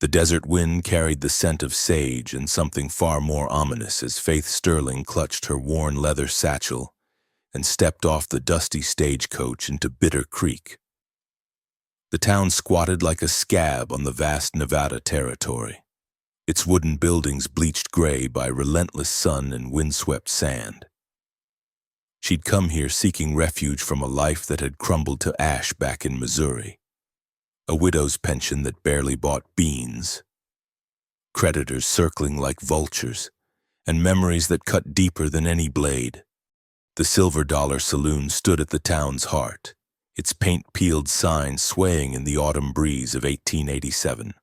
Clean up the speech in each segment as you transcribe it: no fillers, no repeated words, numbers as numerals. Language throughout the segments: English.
The desert wind carried the scent of sage and something far more ominous as Faith Sterling clutched her worn leather satchel and stepped off the dusty stagecoach into Bitter Creek. The town squatted like a scab on the vast Nevada territory, its wooden buildings bleached gray by relentless sun and windswept sand. She'd come here seeking refuge from a life that had crumbled to ash back in Missouri, a widow's pension that barely bought beans, creditors circling like vultures, and memories that cut deeper than any blade. The Silver Dollar Saloon stood at the town's heart, its paint-peeled sign swaying in the autumn breeze of 1887.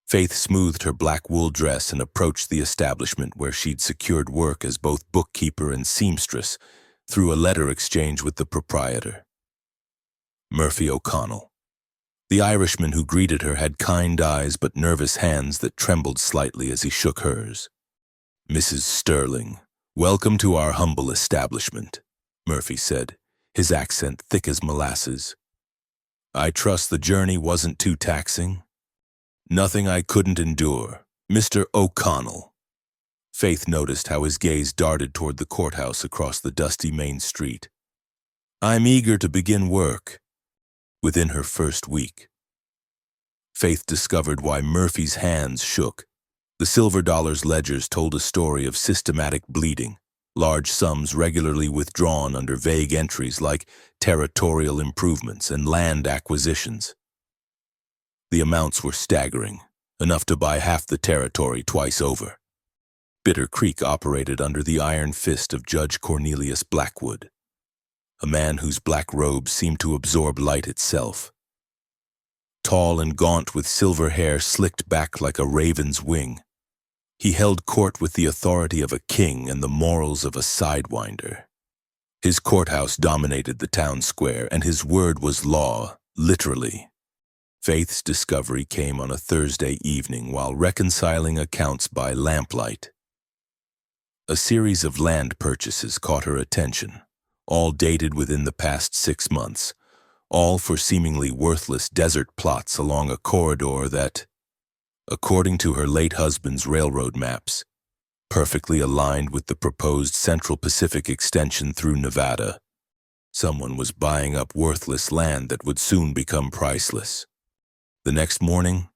Faith smoothed her black wool dress and approached the establishment where she'd secured work as both bookkeeper and seamstress through a letter exchange with the proprietor, Murphy O'Connell. The Irishman who greeted her had kind eyes but nervous hands that trembled slightly as he shook hers. "Mrs. Sterling, welcome to our humble establishment," Murphy said, his accent thick as molasses. "I trust the journey wasn't too taxing?" "Nothing I couldn't endure, Mr. O'Connell." Faith noticed how his gaze darted toward the courthouse across the dusty main street. "I'm eager to begin work." Within her first week, Faith discovered why Murphy's hands shook. The Silver Dollar's ledgers told a story of systematic bleeding, large sums regularly withdrawn under vague entries like territorial improvements and land acquisitions. The amounts were staggering, enough to buy half the territory twice over. Bitter Creek operated under the iron fist of Judge Cornelius Blackwood, a man whose black robes seemed to absorb light itself. Tall and gaunt with silver hair slicked back like a raven's wing, he held court with the authority of a king and the morals of a sidewinder. His courthouse dominated the town square, and his word was law, literally. Faith's discovery came on a Thursday evening while reconciling accounts by lamplight. A series of land purchases caught her attention, all dated within the past 6 months, all for seemingly worthless desert plots along a corridor that, according to her late husband's railroad maps, perfectly aligned with the proposed Central Pacific extension through Nevada. Someone was buying up worthless land that would soon become priceless. The next morning,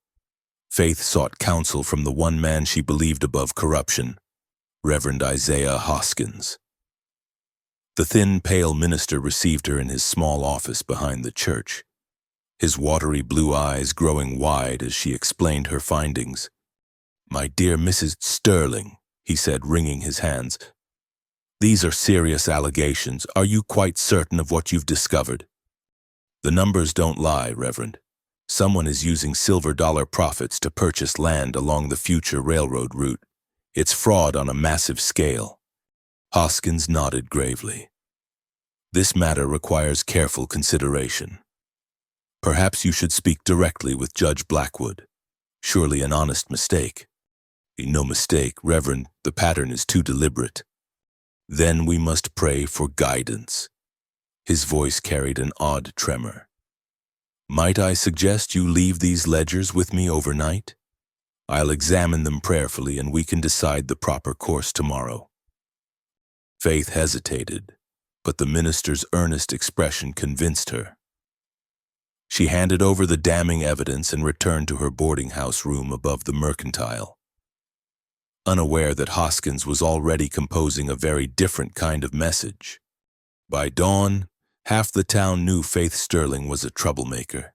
Faith sought counsel from the one man she believed above corruption, Reverend Isaiah Hoskins. The thin, pale minister received her in his small office behind the church, his watery blue eyes growing wide as she explained her findings. "My dear Mrs. Sterling," he said, wringing his hands, "these are serious allegations. Are you quite certain of what you've discovered?" "The numbers don't lie, Reverend. Someone is using Silver Dollar profits to purchase land along the future railroad route. It's fraud on a massive scale." Hoskins nodded gravely. "This matter requires careful consideration. Perhaps you should speak directly with Judge Blackwood. Surely an honest mistake." "No mistake, Reverend. The pattern is too deliberate." "Then we must pray for guidance." His voice carried an odd tremor. "Might I suggest you leave these ledgers with me overnight? I'll examine them prayerfully and we can decide the proper course tomorrow." Faith hesitated, but the minister's earnest expression convinced her. She handed over the damning evidence and returned to her boarding house room above the Mercantile, unaware that Hoskins was already composing a very different kind of message. By dawn, half the town knew Faith Sterling was a troublemaker.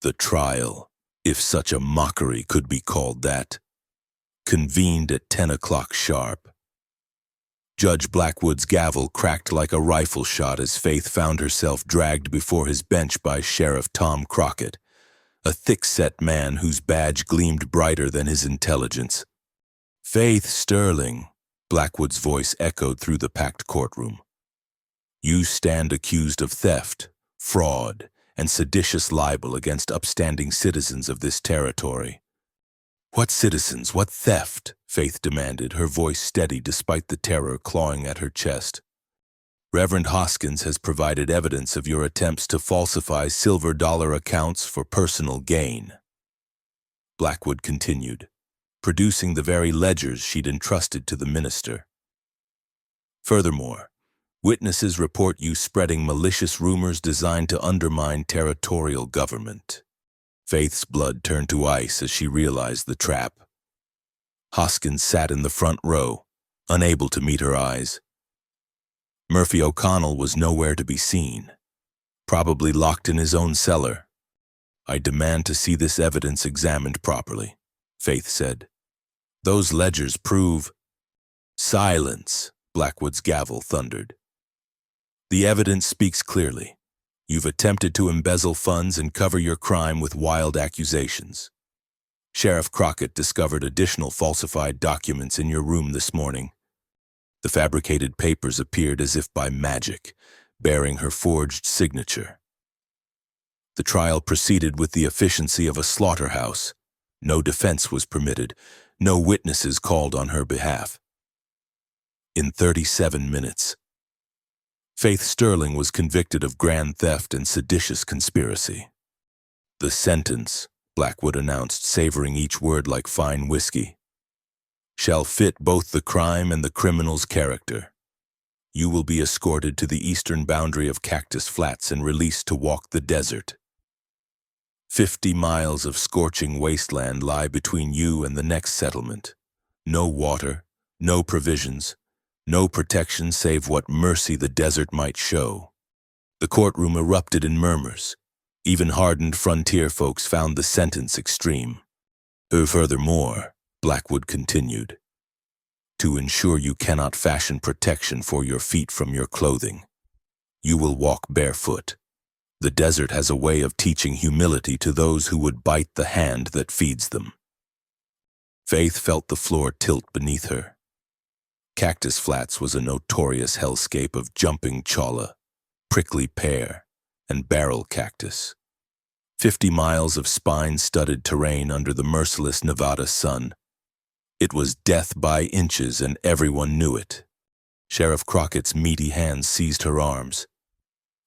The trial, if such a mockery could be called that, convened at 10 o'clock sharp. Judge Blackwood's gavel cracked like a rifle shot as Faith found herself dragged before his bench by Sheriff Tom Crockett, a thick-set man whose badge gleamed brighter than his intelligence. "Faith Sterling," Blackwood's voice echoed through the packed courtroom. "You stand accused of theft, fraud, and seditious libel against upstanding citizens of this territory." "What citizens? What theft?" Faith demanded, her voice steady despite the terror clawing at her chest. "Reverend Hoskins has provided evidence of your attempts to falsify Silver Dollar accounts for personal gain." Blackwood continued, producing the very ledgers she'd entrusted to the minister. Furthermore, witnesses report you spreading malicious rumors designed to undermine territorial government. Faith's blood turned to ice as she realized the trap. Hoskins sat in the front row, unable to meet her eyes. Murphy O'Connell was nowhere to be seen, probably locked in his own cellar. I demand to see this evidence examined properly, Faith said. Those ledgers prove— Silence, Blackwood's gavel thundered. The evidence speaks clearly. You've attempted to embezzle funds and cover your crime with wild accusations. Sheriff Crockett discovered additional falsified documents in your room this morning. The fabricated papers appeared as if by magic, bearing her forged signature. The trial proceeded with the efficiency of a slaughterhouse. No defense was permitted, no witnesses called on her behalf. In 37 minutes, Faith Sterling was convicted of grand theft and seditious conspiracy. The sentence, Blackwood announced, savoring each word like fine whiskey, shall fit both the crime and the criminal's character. You will be escorted to the eastern boundary of Cactus Flats and released to walk the desert. 50 miles of scorching wasteland lie between you and the next settlement. No water, no provisions, no protection save what mercy the desert might show. The courtroom erupted in murmurs. Even hardened frontier folks found the sentence extreme. Furthermore, Blackwood continued, to ensure you cannot fashion protection for your feet from your clothing, you will walk barefoot. The desert has a way of teaching humility to those who would bite the hand that feeds them. Faith felt the floor tilt beneath her. Cactus Flats was a notorious hellscape of jumping cholla, prickly pear, and barrel cactus. 50 miles of spine-studded terrain under the merciless Nevada sun. It was death by inches, and everyone knew it. Sheriff Crockett's meaty hands seized her arms.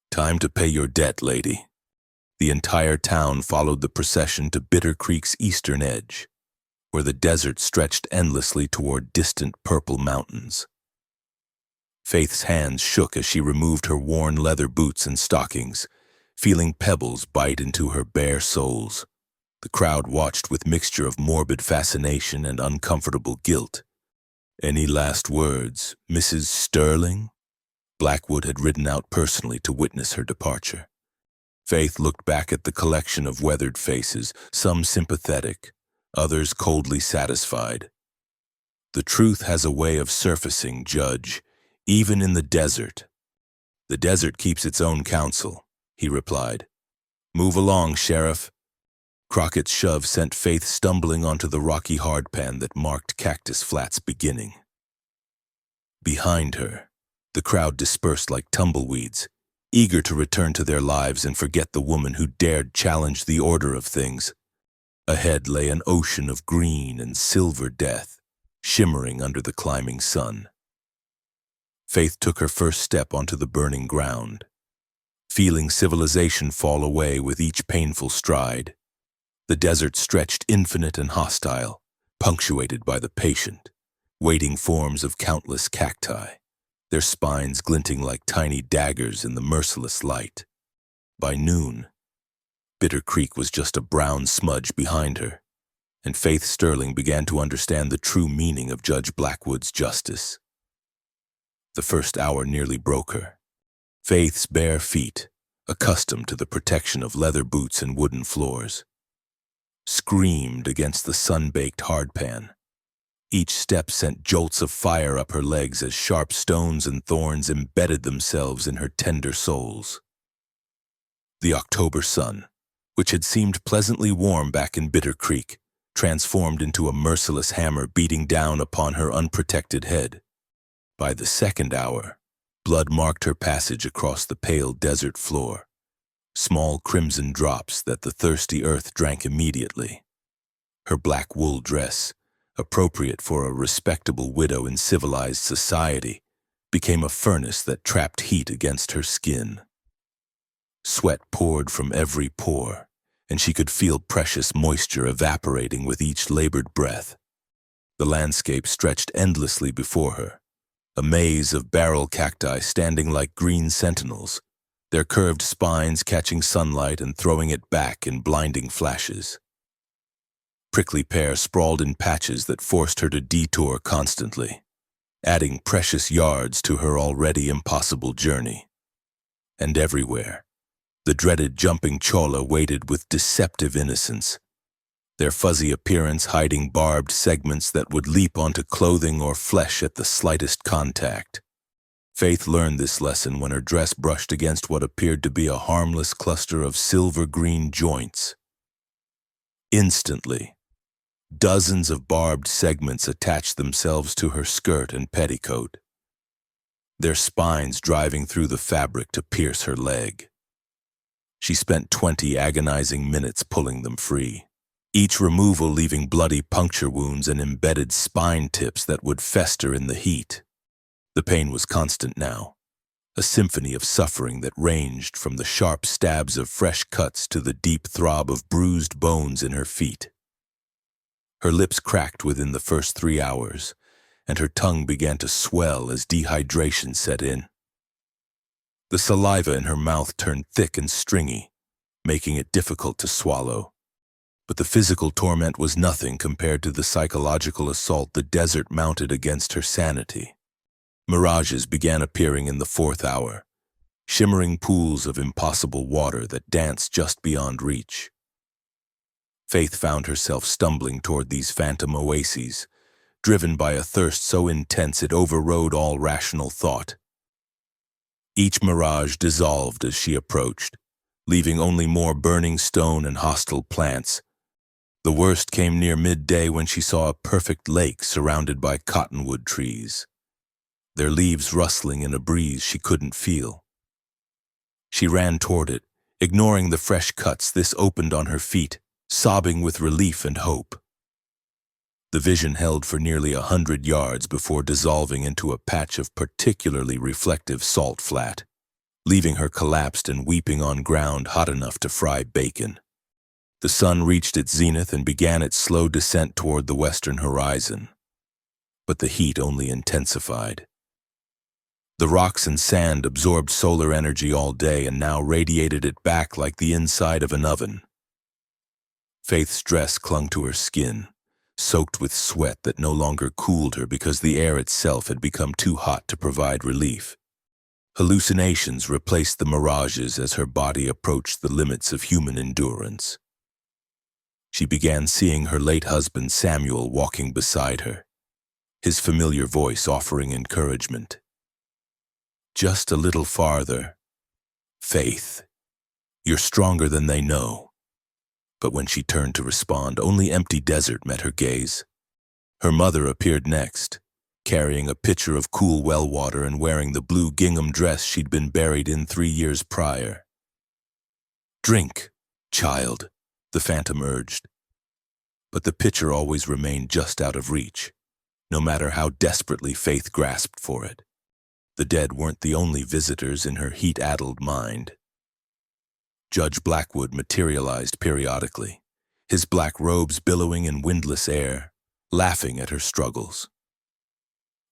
Time to pay your debt, lady. The entire town followed the procession to Bitter Creek's eastern edge, where the desert stretched endlessly toward distant purple mountains. Faith's hands shook as she removed her worn leather boots and stockings, feeling pebbles bite into her bare soles. The crowd watched with mixture of morbid fascination and uncomfortable guilt. Any last words, Mrs. Sterling? Blackwood had ridden out personally to witness her departure. Faith looked back at the collection of weathered faces, some sympathetic, others coldly satisfied. The truth has a way of surfacing, Judge, even in the desert. The desert keeps its own counsel, he replied. Move along, Sheriff. Crockett's shove sent Faith stumbling onto the rocky hardpan that marked Cactus Flats' beginning. Behind her, the crowd dispersed like tumbleweeds, eager to return to their lives and forget the woman who dared challenge the order of things. Ahead lay an ocean of green and silver death, shimmering under the climbing sun. Faith took her first step onto the burning ground, feeling civilization fall away with each painful stride. The desert stretched infinite and hostile, punctuated by the patient, waiting forms of countless cacti, their spines glinting like tiny daggers in the merciless light. By noon, Bitter Creek was just a brown smudge behind her, and Faith Sterling began to understand the true meaning of Judge Blackwood's justice. The first hour nearly broke her. Faith's bare feet, accustomed to the protection of leather boots and wooden floors, screamed against the sun-baked hardpan. Each step sent jolts of fire up her legs as sharp stones and thorns embedded themselves in her tender soles. The October sun, which had seemed pleasantly warm back in Bitter Creek, transformed into a merciless hammer beating down upon her unprotected head. By the second hour, blood marked her passage across the pale desert floor, small crimson drops that the thirsty earth drank immediately. Her black wool dress, appropriate for a respectable widow in civilized society, became a furnace that trapped heat against her skin. Sweat poured from every pore, and she could feel precious moisture evaporating with each labored breath. The landscape stretched endlessly before her, a maze of barrel cacti standing like green sentinels, their curved spines catching sunlight and throwing it back in blinding flashes. Prickly pear sprawled in patches that forced her to detour constantly, adding precious yards to her already impossible journey. And everywhere, the dreaded jumping cholla waited with deceptive innocence, their fuzzy appearance hiding barbed segments that would leap onto clothing or flesh at the slightest contact. Faith learned this lesson when her dress brushed against what appeared to be a harmless cluster of silver-green joints. Instantly, dozens of barbed segments attached themselves to her skirt and petticoat, their spines driving through the fabric to pierce her leg. She spent 20 agonizing minutes pulling them free, each removal leaving bloody puncture wounds and embedded spine tips that would fester in the heat. The pain was constant now, a symphony of suffering that ranged from the sharp stabs of fresh cuts to the deep throb of bruised bones in her feet. Her lips cracked within the first 3 hours, and her tongue began to swell as dehydration set in. The saliva in her mouth turned thick and stringy, making it difficult to swallow. But the physical torment was nothing compared to the psychological assault the desert mounted against her sanity. Mirages began appearing in the 4th hour, shimmering pools of impossible water that danced just beyond reach. Faith found herself stumbling toward these phantom oases, driven by a thirst so intense it overrode all rational thought. Each mirage dissolved as she approached, leaving only more burning stone and hostile plants. The worst came near midday when she saw a perfect lake surrounded by cottonwood trees, their leaves rustling in a breeze she couldn't feel. She ran toward it, ignoring the fresh cuts this opened on her feet, sobbing with relief and hope. The vision held for nearly 100 yards before dissolving into a patch of particularly reflective salt flat, leaving her collapsed and weeping on ground hot enough to fry bacon. The sun reached its zenith and began its slow descent toward the western horizon, but the heat only intensified. The rocks and sand absorbed solar energy all day and now radiated it back like the inside of an oven. Faith's dress clung to her skin, soaked with sweat that no longer cooled her because the air itself had become too hot to provide relief. Hallucinations replaced the mirages as her body approached the limits of human endurance. She began seeing her late husband Samuel walking beside her, his familiar voice offering encouragement. Just a little farther. Faith, you're stronger than they know. But when she turned to respond, only empty desert met her gaze. Her mother appeared next, carrying a pitcher of cool well water and wearing the blue gingham dress she'd been buried in 3 years prior. Drink, child, the phantom urged. But the pitcher always remained just out of reach, no matter how desperately Faith grasped for it. The dead weren't the only visitors in her heat-addled mind. Judge Blackwood materialized periodically, his black robes billowing in windless air, laughing at her struggles.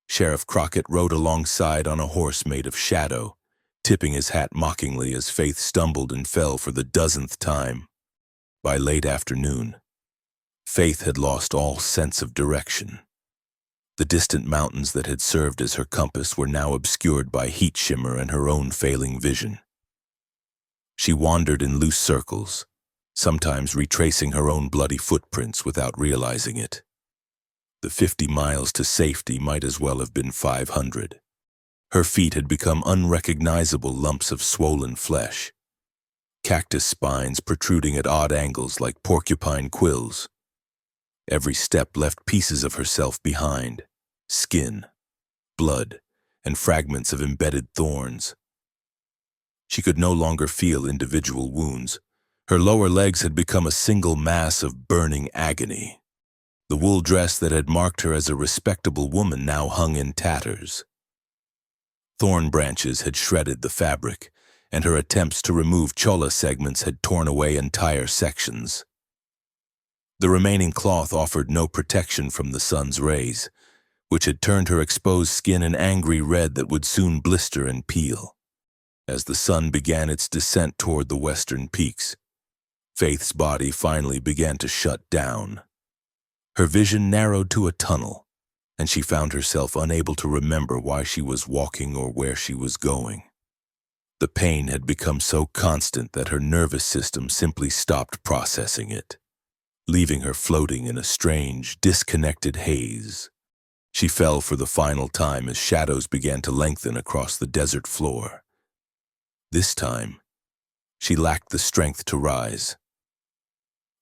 Sheriff Crockett rode alongside on a horse made of shadow, tipping his hat mockingly as Faith stumbled and fell for the 10th time. By late afternoon, Faith had lost all sense of direction. The distant mountains that had served as her compass were now obscured by heat shimmer and her own failing vision. She wandered in loose circles, sometimes retracing her own bloody footprints without realizing it. The 50 miles to safety might as well have been 500. Her feet had become unrecognizable lumps of swollen flesh, cactus spines protruding at odd angles like porcupine quills. Every step left pieces of herself behind, skin, blood, and fragments of embedded thorns. She could no longer feel individual wounds. Her lower legs had become a single mass of burning agony. The wool dress that had marked her as a respectable woman now hung in tatters. Thorn branches had shredded the fabric, and her attempts to remove cholla segments had torn away entire sections. The remaining cloth offered no protection from the sun's rays, which had turned her exposed skin an angry red that would soon blister and peel. As the sun began its descent toward the western peaks, Faith's body finally began to shut down. Her vision narrowed to a tunnel, and she found herself unable to remember why she was walking or where she was going. The pain had become so constant that her nervous system simply stopped processing it, leaving her floating in a strange, disconnected haze. She fell for the final time as shadows began to lengthen across the desert floor. This time, she lacked the strength to rise.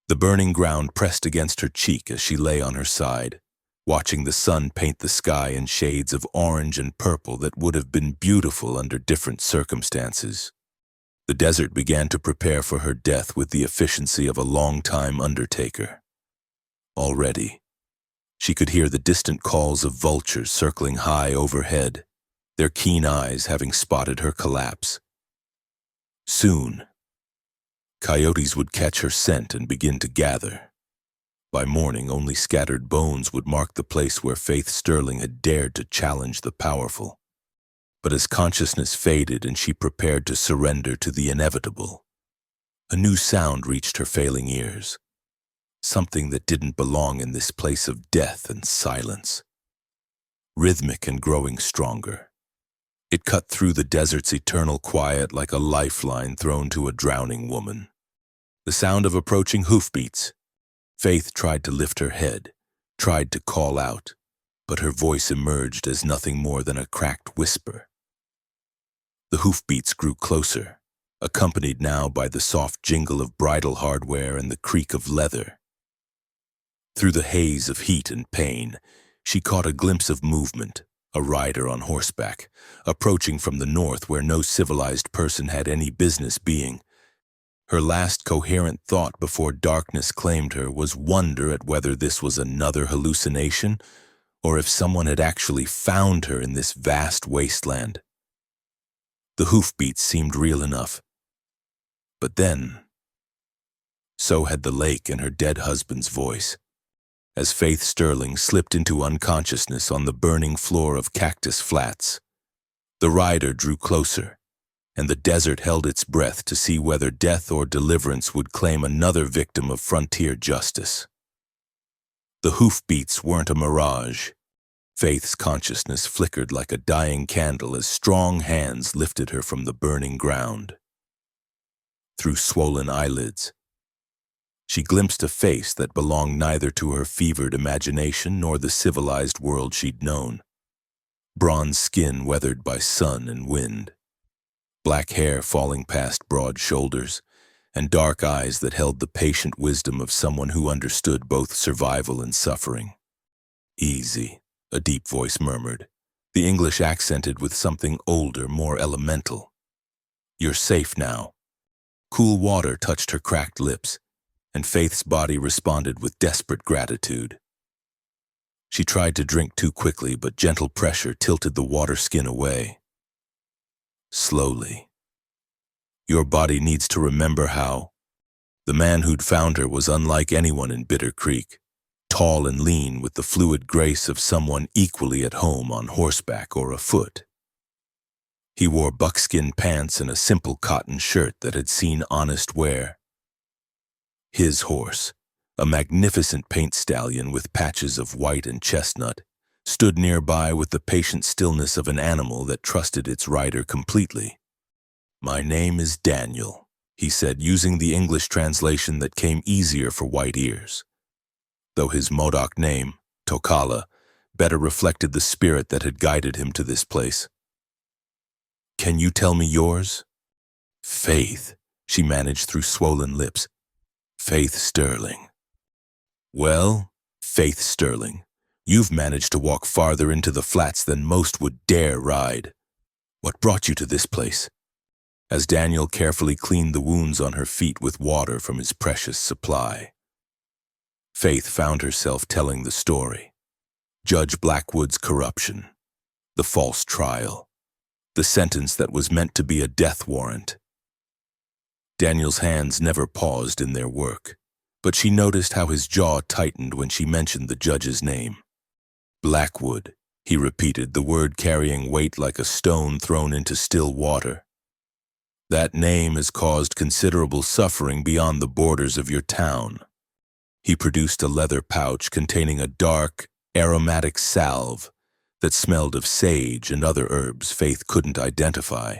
The burning ground pressed against her cheek as she lay on her side, watching the sun paint the sky in shades of orange and purple that would have been beautiful under different circumstances. The desert began to prepare for her death with the efficiency of a long-time undertaker. Already, she could hear the distant calls of vultures circling high overhead, their keen eyes having spotted her collapse. Soon, coyotes would catch her scent and begin to gather. By morning, only scattered bones would mark the place where Faith Sterling had dared to challenge the powerful. But as consciousness faded and she prepared to surrender to the inevitable, a new sound reached her failing ears. Something that didn't belong in this place of death and silence. Rhythmic and growing stronger. It cut through the desert's eternal quiet like a lifeline thrown to a drowning woman. The sound of approaching hoofbeats. Faith tried to lift her head, tried to call out, but her voice emerged as nothing more than a cracked whisper. The hoofbeats grew closer, accompanied now by the soft jingle of bridle hardware and the creak of leather. Through the haze of heat and pain, she caught a glimpse of movement, a rider on horseback, approaching from the north where no civilized person had any business being. Her last coherent thought before darkness claimed her was wonder at whether this was another hallucination or if someone had actually found her in this vast wasteland. The hoofbeats seemed real enough. But then, so had the lake and her dead husband's voice. As Faith Sterling slipped into unconsciousness on the burning floor of Cactus Flats, the rider drew closer, and the desert held its breath to see whether death or deliverance would claim another victim of frontier justice. The hoofbeats weren't a mirage. Faith's consciousness flickered like a dying candle as strong hands lifted her from the burning ground. Through swollen eyelids, she glimpsed a face that belonged neither to her fevered imagination nor the civilized world she'd known. Bronze skin weathered by sun and wind, black hair falling past broad shoulders, and dark eyes that held the patient wisdom of someone who understood both survival and suffering. "Easy," a deep voice murmured, the English accented with something older, more elemental. "You're safe now." Cool water touched her cracked lips, and Faith's body responded with desperate gratitude. She tried to drink too quickly, but gentle pressure tilted the water skin away. Slowly. "Your body needs to remember how." The man who'd found her was unlike anyone in Bitter Creek, tall and lean with the fluid grace of someone equally at home on horseback or afoot. He wore buckskin pants and a simple cotton shirt that had seen honest wear. His horse, a magnificent paint stallion with patches of white and chestnut, stood nearby with the patient stillness of an animal that trusted its rider completely. "My name is Daniel," he said, using the English translation that came easier for white ears, though his Modoc name, Tokala, better reflected the spirit that had guided him to this place. "Can you tell me yours?" "Faith," she managed through swollen lips. "Faith Sterling." "Well, Faith Sterling, you've managed to walk farther into the flats than most would dare ride. What brought you to this place?" As Daniel carefully cleaned the wounds on her feet with water from his precious supply. Faith found herself telling the story. Judge Blackwood's corruption, the false trial, the sentence that was meant to be a death warrant. Daniel's hands never paused in their work, but she noticed how his jaw tightened when she mentioned the judge's name. Blackwood, he repeated, the word carrying weight like a stone thrown into still water. That name has caused considerable suffering beyond the borders of your town. He produced a leather pouch containing a dark, aromatic salve that smelled of sage and other herbs Faith couldn't identify.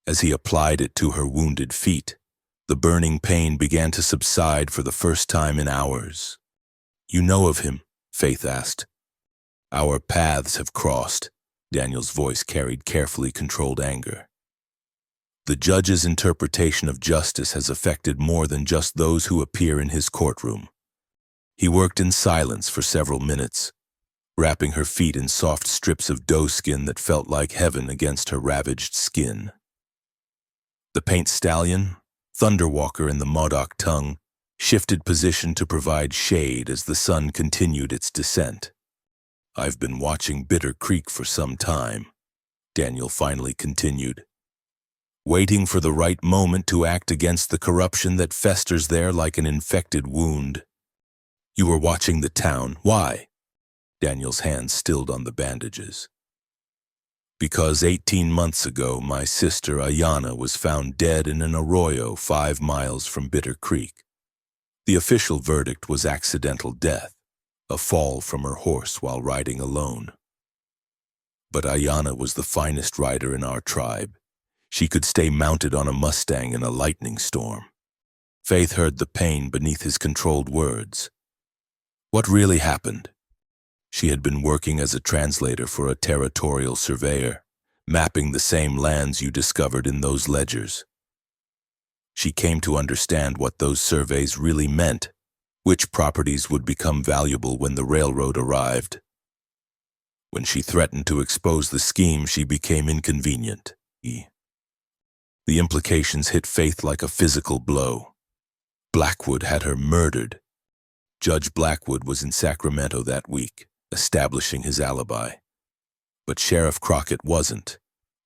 As he applied it to her wounded feet, the burning pain began to subside for the first time in hours. "You know of him?" Faith asked. "Our paths have crossed," Daniel's voice carried carefully controlled anger. "The judge's interpretation of justice has affected more than just those who appear in his courtroom." He worked in silence for several minutes, wrapping her feet in soft strips of doeskin that felt like heaven against her ravaged skin. The paint stallion, Thunderwalker in the Modoc tongue, shifted position to provide shade as the sun continued its descent. "I've been watching Bitter Creek for some time," Daniel finally continued, "waiting for the right moment to act against the corruption that festers there like an infected wound." "You were watching the town. Why?" Daniel's hands stilled on the bandages. "Because 18 months ago, my sister Ayana was found dead in an arroyo 5 miles from Bitter Creek. The official verdict was accidental death, a fall from her horse while riding alone. But Ayana was the finest rider in our tribe. She could stay mounted on a Mustang in a lightning storm." Faith heard the pain beneath his controlled words. "What really happened?" She had been working as a translator for a territorial surveyor, mapping the same lands you discovered in those ledgers. She came to understand what those surveys really meant, which properties would become valuable when the railroad arrived. When she threatened to expose the scheme, she became inconvenient. The implications hit Faith like a physical blow. Blackwood had her murdered. Judge Blackwood was in Sacramento that week, establishing his alibi. But Sheriff Crockett wasn't,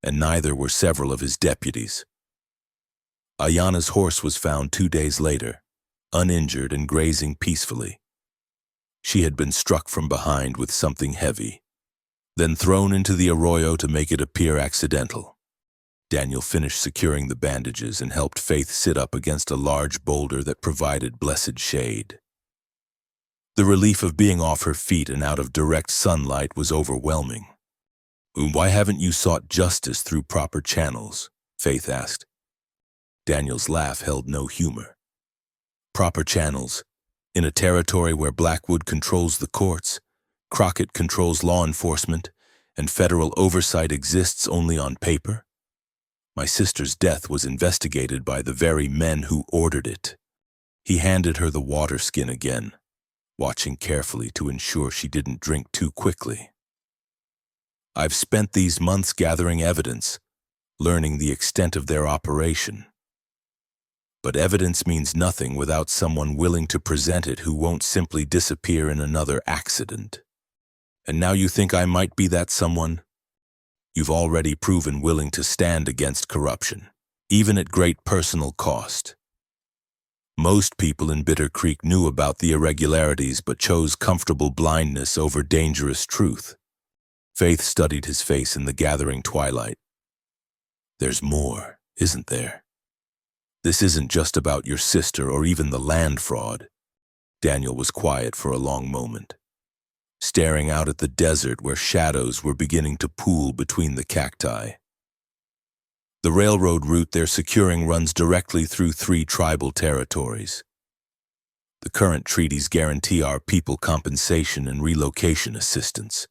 and neither were several of his deputies. Ayana's horse was found 2 days later, uninjured and grazing peacefully. She had been struck from behind with something heavy, then thrown into the arroyo to make it appear accidental. Daniel finished securing the bandages and helped Faith sit up against a large boulder that provided blessed shade. The relief of being off her feet and out of direct sunlight was overwhelming. "Why haven't you sought justice through proper channels?" Faith asked. Daniel's laugh held no humor. "Proper channels? In a territory where Blackwood controls the courts, Crockett controls law enforcement, and federal oversight exists only on paper? My sister's death was investigated by the very men who ordered it." He handed her the water skin again, watching carefully to ensure she didn't drink too quickly. "I've spent these months gathering evidence, learning the extent of their operation. But evidence means nothing without someone willing to present it who won't simply disappear in another accident. And now you think I might be that someone? You've already proven willing to stand against corruption, even at great personal cost. Most people in Bitter Creek knew about the irregularities but chose comfortable blindness over dangerous truth." Faith studied his face in the gathering twilight. "There's more, isn't there? This isn't just about your sister or even the land fraud." Daniel was quiet for a long moment, staring out at the desert where shadows were beginning to pool between the cacti. "The railroad route they're securing runs directly through 3 tribal territories. The current treaties guarantee our people compensation and relocation assistance.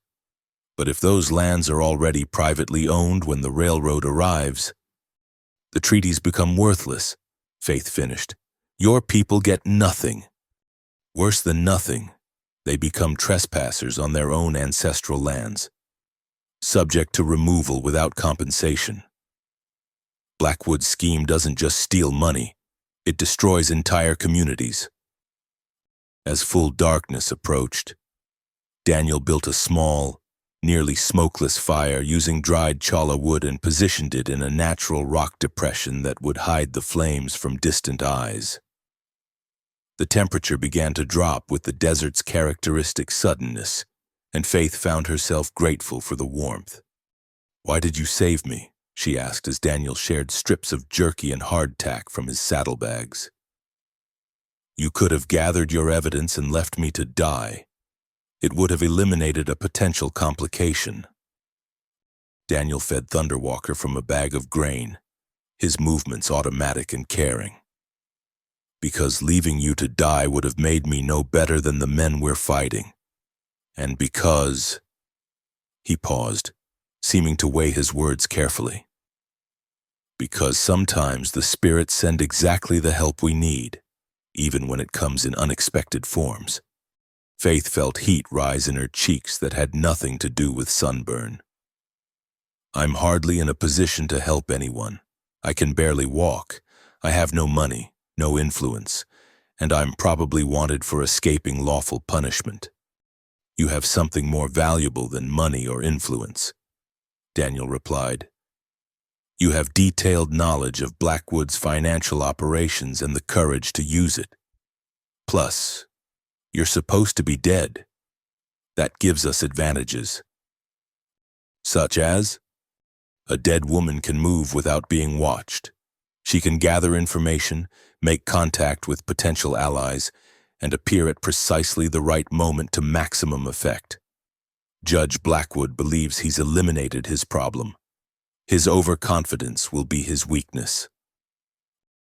But if those lands are already privately owned when the railroad arrives, the treaties become worthless," Faith finished. "Your people get nothing. Worse than nothing, they become trespassers on their own ancestral lands, subject to removal without compensation. Blackwood's scheme doesn't just steal money, it destroys entire communities." As full darkness approached, Daniel built a small, nearly smokeless fire using dried chala wood and positioned it in a natural rock depression that would hide the flames from distant eyes. The temperature began to drop with the desert's characteristic suddenness, and Faith found herself grateful for the warmth. "Why did you save me?" she asked as Daniel shared strips of jerky and hardtack from his saddlebags. "You could have gathered your evidence and left me to die. It would have eliminated a potential complication." Daniel fed Thunderwalker from a bag of grain, his movements automatic and caring. "Because leaving you to die would have made me no better than the men we're fighting. And because—" He paused, seeming to weigh his words carefully. "Because sometimes the spirits send exactly the help we need, even when it comes in unexpected forms." Faith felt heat rise in her cheeks that had nothing to do with sunburn. "I'm hardly in a position to help anyone. I can barely walk. I have no money, no influence, and I'm probably wanted for escaping lawful punishment." "You have something more valuable than money or influence," Daniel replied. "You have detailed knowledge of Blackwood's financial operations and the courage to use it. Plus, you're supposed to be dead. That gives us advantages." "Such as?" "A dead woman can move without being watched. She can gather information, make contact with potential allies, and appear at precisely the right moment to maximum effect. Judge Blackwood believes he's eliminated his problem. His overconfidence will be his weakness."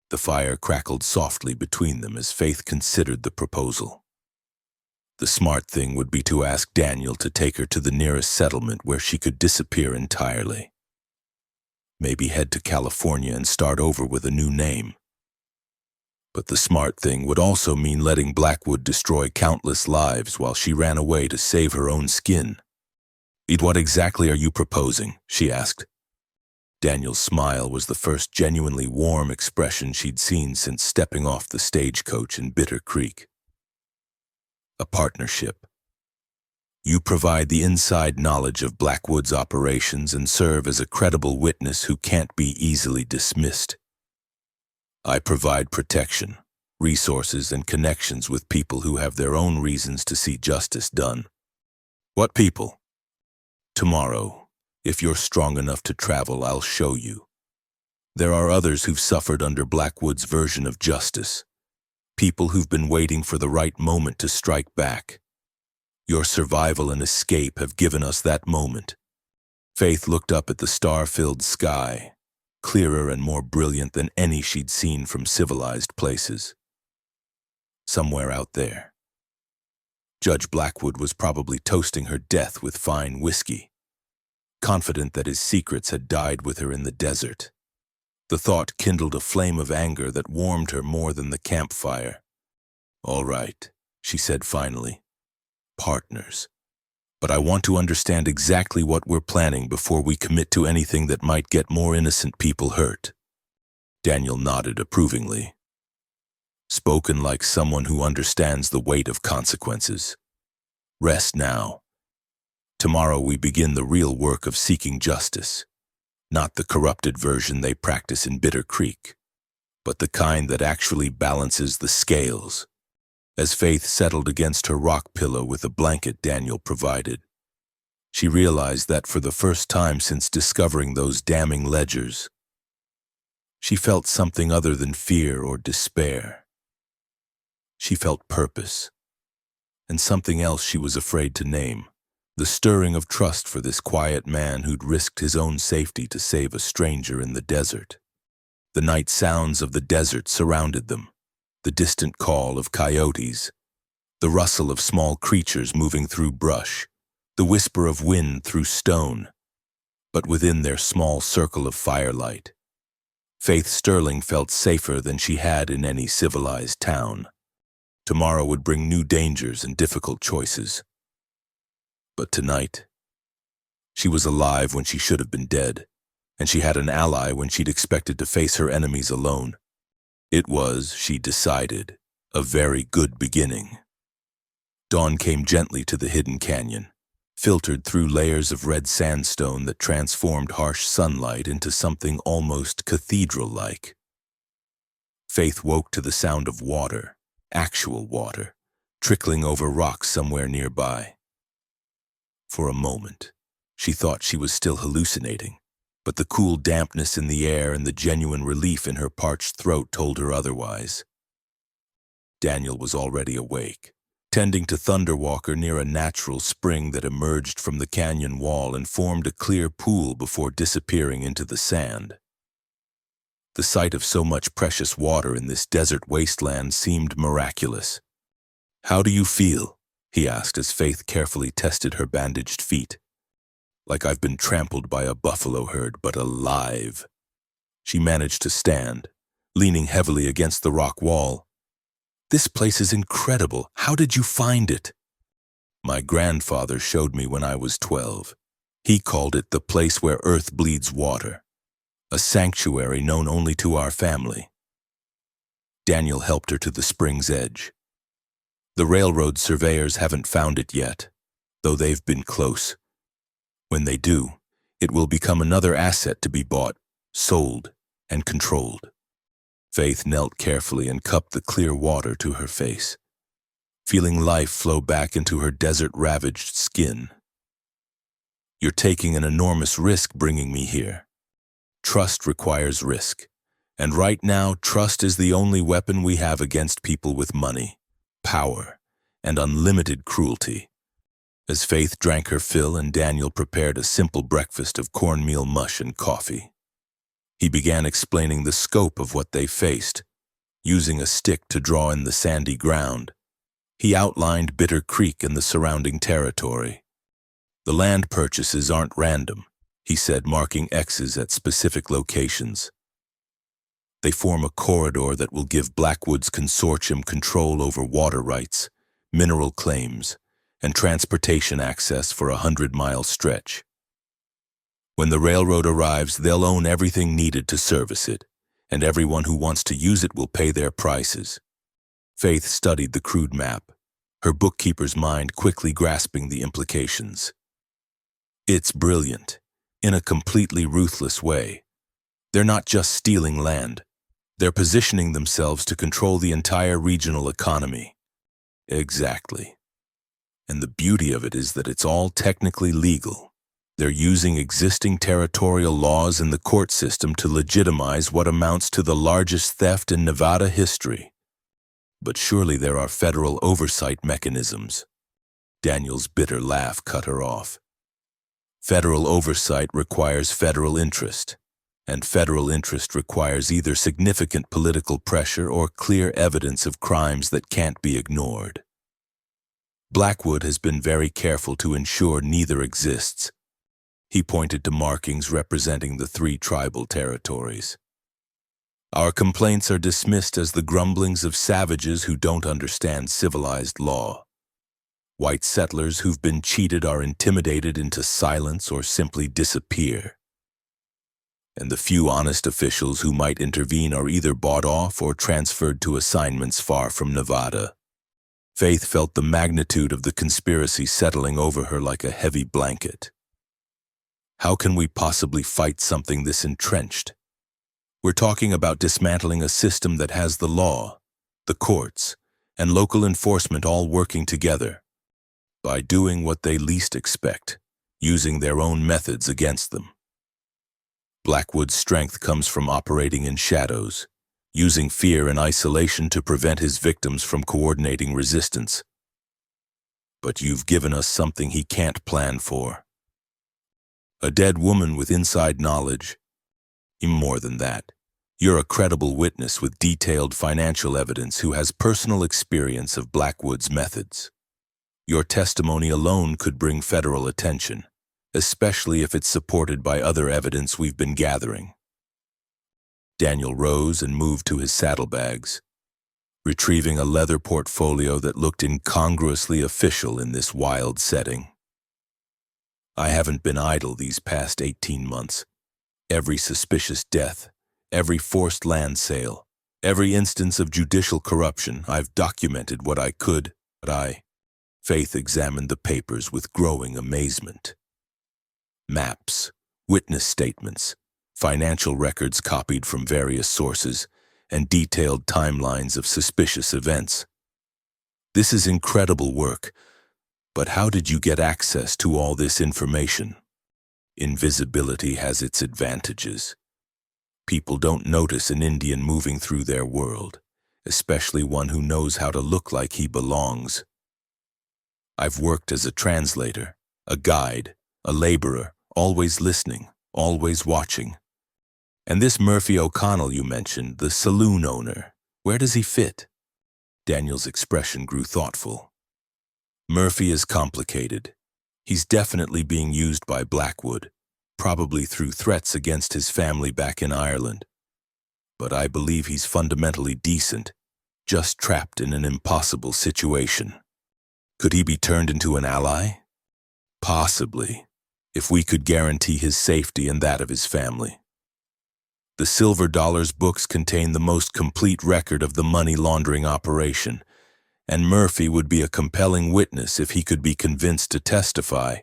The fire crackled softly between them as Faith considered the proposal. The smart thing would be to ask Daniel to take her to the nearest settlement where she could disappear entirely. Maybe head to California and start over with a new name. But the smart thing would also mean letting Blackwood destroy countless lives while she ran away to save her own skin. "What exactly are you proposing?" she asked. Daniel's smile was the first genuinely warm expression she'd seen since stepping off the stagecoach in Bitter Creek. "A partnership. You provide the inside knowledge of Blackwood's operations and serve as a credible witness who can't be easily dismissed. I provide protection, resources, and connections with people who have their own reasons to see justice done." "What people?" "Tomorrow, if you're strong enough to travel, I'll show you. There are others who've suffered under Blackwood's version of justice. People who've been waiting for the right moment to strike back. Your survival and escape have given us that moment." Faith looked up at the star-filled sky, clearer and more brilliant than any she'd seen from civilized places. Somewhere out there, Judge Blackwood was probably toasting her death with fine whiskey, confident that his secrets had died with her in the desert. The thought kindled a flame of anger that warmed her more than the campfire. "All right," she said finally. "Partners. But I want to understand exactly what we're planning before we commit to anything that might get more innocent people hurt." Daniel nodded approvingly. "Spoken like someone who understands the weight of consequences. Rest now. Tomorrow we begin the real work of seeking justice. Not the corrupted version they practice in Bitter Creek, but the kind that actually balances the scales." As Faith settled against her rock pillow with the blanket Daniel provided, she realized that for the first time since discovering those damning ledgers, she felt something other than fear or despair. She felt purpose, and something else she was afraid to name, the stirring of trust for this quiet man who'd risked his own safety to save a stranger in the desert. The night sounds of the desert surrounded them, the distant call of coyotes, the rustle of small creatures moving through brush, the whisper of wind through stone. But within their small circle of firelight, Faith Sterling felt safer than she had in any civilized town. Tomorrow would bring new dangers and difficult choices. But tonight, she was alive when she should have been dead, and she had an ally when she'd expected to face her enemies alone. It was, she decided, a very good beginning. Dawn came gently to the hidden canyon, filtered through layers of red sandstone that transformed harsh sunlight into something almost cathedral-like. Faith woke to the sound of water, actual water, trickling over rocks somewhere nearby. For a moment, she thought she was still hallucinating, but the cool dampness in the air and the genuine relief in her parched throat told her otherwise. Daniel was already awake, tending to Thunderwalker near a natural spring that emerged from the canyon wall and formed a clear pool before disappearing into the sand. The sight of so much precious water in this desert wasteland seemed miraculous. "How do you feel?" he asked as Faith carefully tested her bandaged feet. "Like I've been trampled by a buffalo herd, but alive." She managed to stand, leaning heavily against the rock wall. "This place is incredible. How did you find it?" "My grandfather showed me when I was 12. He called it the place where earth bleeds water, a sanctuary known only to our family." Daniel helped her to the spring's edge. "The railroad surveyors haven't found it yet, though they've been close. When they do, it will become another asset to be bought, sold, and controlled." Faith knelt carefully and cupped the clear water to her face, feeling life flow back into her desert-ravaged skin. "You're taking an enormous risk bringing me here. Trust requires risk, and right now, trust is the only weapon we have against people with money, power, and unlimited cruelty." As Faith drank her fill and Daniel prepared a simple breakfast of cornmeal mush and coffee, he began explaining the scope of what they faced. Using a stick to draw in the sandy ground, he outlined Bitter Creek and the surrounding territory. "The land purchases aren't random," he said, marking X's at specific locations. "They form a corridor that will give Blackwood's consortium control over water rights, mineral claims, and transportation access for a 100-mile stretch. When the railroad arrives, they'll own everything needed to service it, and everyone who wants to use it will pay their prices." Faith studied the crude map, her bookkeeper's mind quickly grasping the implications. "It's brilliant, in a completely ruthless way. They're not just stealing land. They're positioning themselves to control the entire regional economy." "Exactly. And the beauty of it is that it's all technically legal. They're using existing territorial laws in the court system to legitimize what amounts to the largest theft in Nevada history. But surely there are federal oversight mechanisms." Daniel's bitter laugh cut her off. "Federal oversight requires federal interest, and federal interest requires either significant political pressure or clear evidence of crimes that can't be ignored. Blackwood has been very careful to ensure neither exists." He pointed to markings representing the 3 tribal territories. "Our complaints are dismissed as the grumblings of savages who don't understand civilized law. White settlers who've been cheated are intimidated into silence or simply disappear. And the few honest officials who might intervene are either bought off or transferred to assignments far from Nevada." Faith felt the magnitude of the conspiracy settling over her like a heavy blanket. "How can we possibly fight something this entrenched? We're talking about dismantling a system that has the law, the courts, and local enforcement all working together, by doing what they least expect, using their own methods against them. Blackwood's strength comes from operating in shadows, using fear and isolation to prevent his victims from coordinating resistance. But you've given us something he can't plan for. A dead woman with inside knowledge. More than that, you're a credible witness with detailed financial evidence who has personal experience of Blackwood's methods. Your testimony alone could bring federal attention, especially if it's supported by other evidence we've been gathering." Daniel rose and moved to his saddlebags, retrieving a leather portfolio that looked incongruously official in this wild setting. "I haven't been idle these past 18 months. Every suspicious death, every forced land sale, every instance of judicial corruption, I've documented what I could, but Faith examined the papers with growing amazement. Maps, witness statements, financial records copied from various sources, and detailed timelines of suspicious events. This is incredible work, but how did you get access to all this information? Invisibility has its advantages. People don't notice an Indian moving through their world, especially one who knows how to look like he belongs. I've worked as a translator, a guide, a laborer, always listening, always watching. And this Murphy O'Connell you mentioned, the saloon owner, where does he fit? Daniel's expression grew thoughtful. Murphy is complicated. He's definitely being used by Blackwood, probably through threats against his family back in Ireland. But I believe he's fundamentally decent, just trapped in an impossible situation. Could he be turned into an ally? Possibly, if we could guarantee his safety and that of his family. The Silver Dollars books contain the most complete record of the money laundering operation, and Murphy would be a compelling witness if he could be convinced to testify.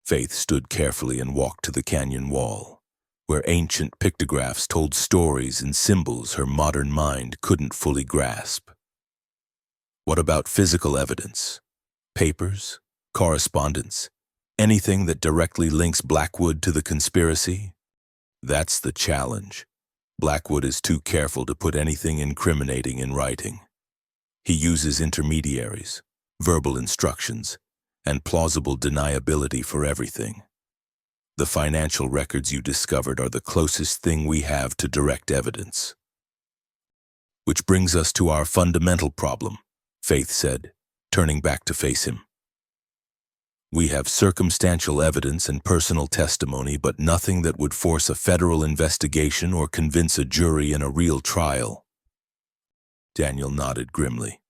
Faith stood carefully and walked to the canyon wall, where ancient pictographs told stories and symbols her modern mind couldn't fully grasp. What about physical evidence? Papers? Correspondence? Anything that directly links Blackwood to the conspiracy? That's the challenge. Blackwood is too careful to put anything incriminating in writing. He uses intermediaries, verbal instructions, and plausible deniability for everything. The financial records you discovered are the closest thing we have to direct evidence. Which brings us to our fundamental problem, Faith said, turning back to face him. We have circumstantial evidence and personal testimony, but nothing that would force a federal investigation or convince a jury in a real trial. Daniel nodded grimly.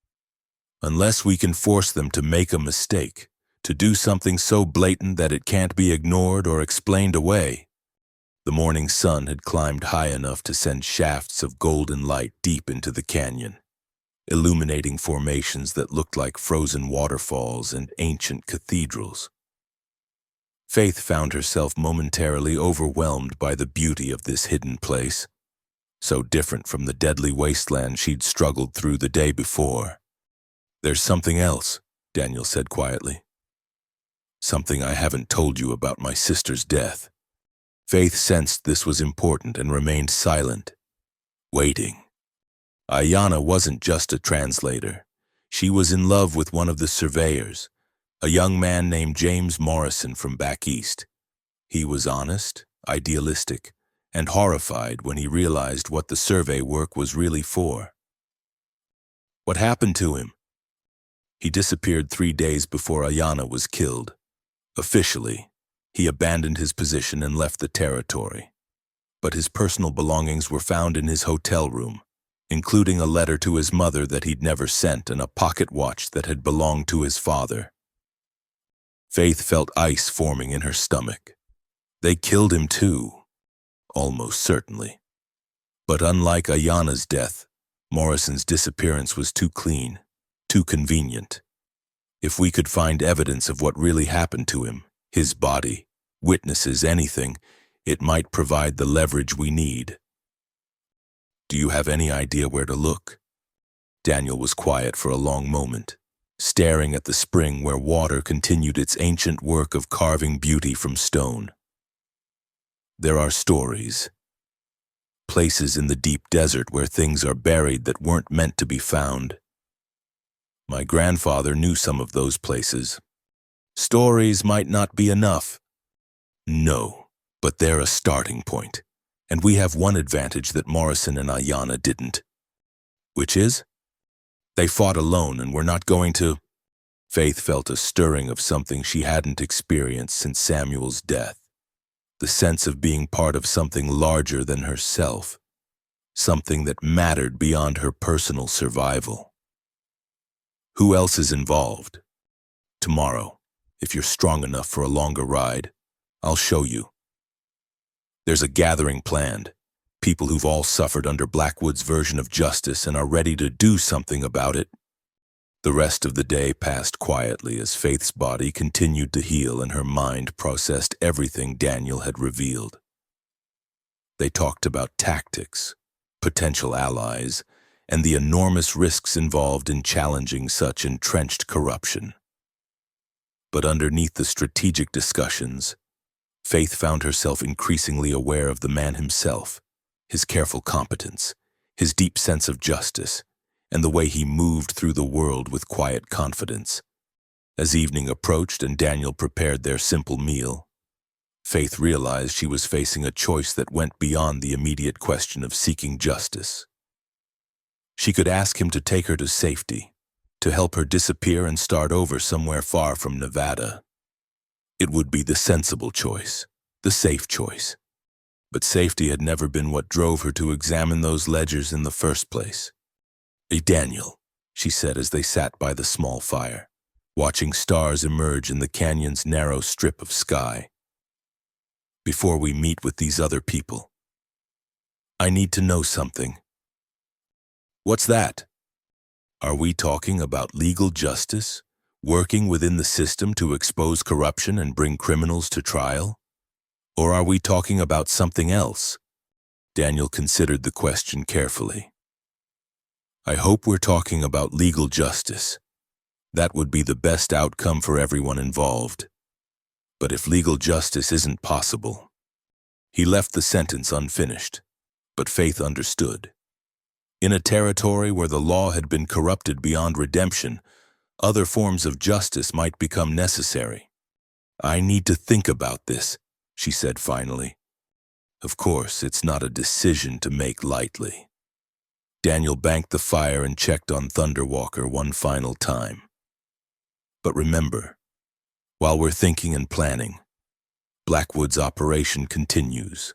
Unless we can force them to make a mistake, to do something so blatant that it can't be ignored or explained away. The morning sun had climbed high enough to send shafts of golden light deep into the canyon, illuminating formations that looked like frozen waterfalls and ancient cathedrals. Faith found herself momentarily overwhelmed by the beauty of this hidden place, so different from the deadly wasteland she'd struggled through the day before. There's something else, Daniel said quietly. Something I haven't told you about my sister's death. Faith sensed this was important and remained silent, waiting. Ayanna wasn't just a translator. She was in love with one of the surveyors, a young man named James Morrison from back east. He was honest, idealistic, and horrified when he realized what the survey work was really for. What happened to him? He disappeared 3 days before Ayanna was killed. Officially, he abandoned his position and left the territory. But his personal belongings were found in his hotel room, including a letter to his mother that he'd never sent and a pocket watch that had belonged to his father. Faith felt ice forming in her stomach. They killed him too, almost certainly. But unlike Ayanna's death, Morrison's disappearance was too clean, too convenient. If we could find evidence of what really happened to him, his body, witnesses, anything, it might provide the leverage we need. Do you have any idea where to look? Daniel was quiet for a long moment, staring at the spring where water continued its ancient work of carving beauty from stone. There are stories. Places in the deep desert where things are buried that weren't meant to be found. My grandfather knew some of those places. Stories might not be enough. No, but they're a starting point. And we have one advantage that Morrison and Ayanna didn't. Which is? They fought alone and were not going to... Faith felt a stirring of something she hadn't experienced since Samuel's death. The sense of being part of something larger than herself. Something that mattered beyond her personal survival. Who else is involved? Tomorrow, if you're strong enough for a longer ride, I'll show you. There's a gathering planned, people who've all suffered under Blackwood's version of justice and are ready to do something about it. The rest of the day passed quietly as Faith's body continued to heal and her mind processed everything Daniel had revealed. They talked about tactics, potential allies, and the enormous risks involved in challenging such entrenched corruption. But underneath the strategic discussions, Faith found herself increasingly aware of the man himself, his careful competence, his deep sense of justice, and the way he moved through the world with quiet confidence. As evening approached and Daniel prepared their simple meal, Faith realized she was facing a choice that went beyond the immediate question of seeking justice. She could ask him to take her to safety, to help her disappear and start over somewhere far from Nevada. It would be the sensible choice, the safe choice. But safety had never been what drove her to examine those ledgers in the first place. "Hey, Daniel," she said as they sat by the small fire, watching stars emerge in the canyon's narrow strip of sky. "Before we meet with these other people, I need to know something." "What's that?" "Are we talking about legal justice, working within the system to expose corruption and bring criminals to trial? Or are we talking about something else?" Daniel considered the question carefully. "I hope we're talking about legal justice. That would be the best outcome for everyone involved. But if legal justice isn't possible..." He left the sentence unfinished, but Faith understood. In a territory where the law had been corrupted beyond redemption, other forms of justice might become necessary. "I need to think about this," she said finally. "Of course, it's not a decision to make lightly." Daniel banked the fire and checked on Thunderwalker one final time. "But remember, while we're thinking and planning, Blackwood's operation continues.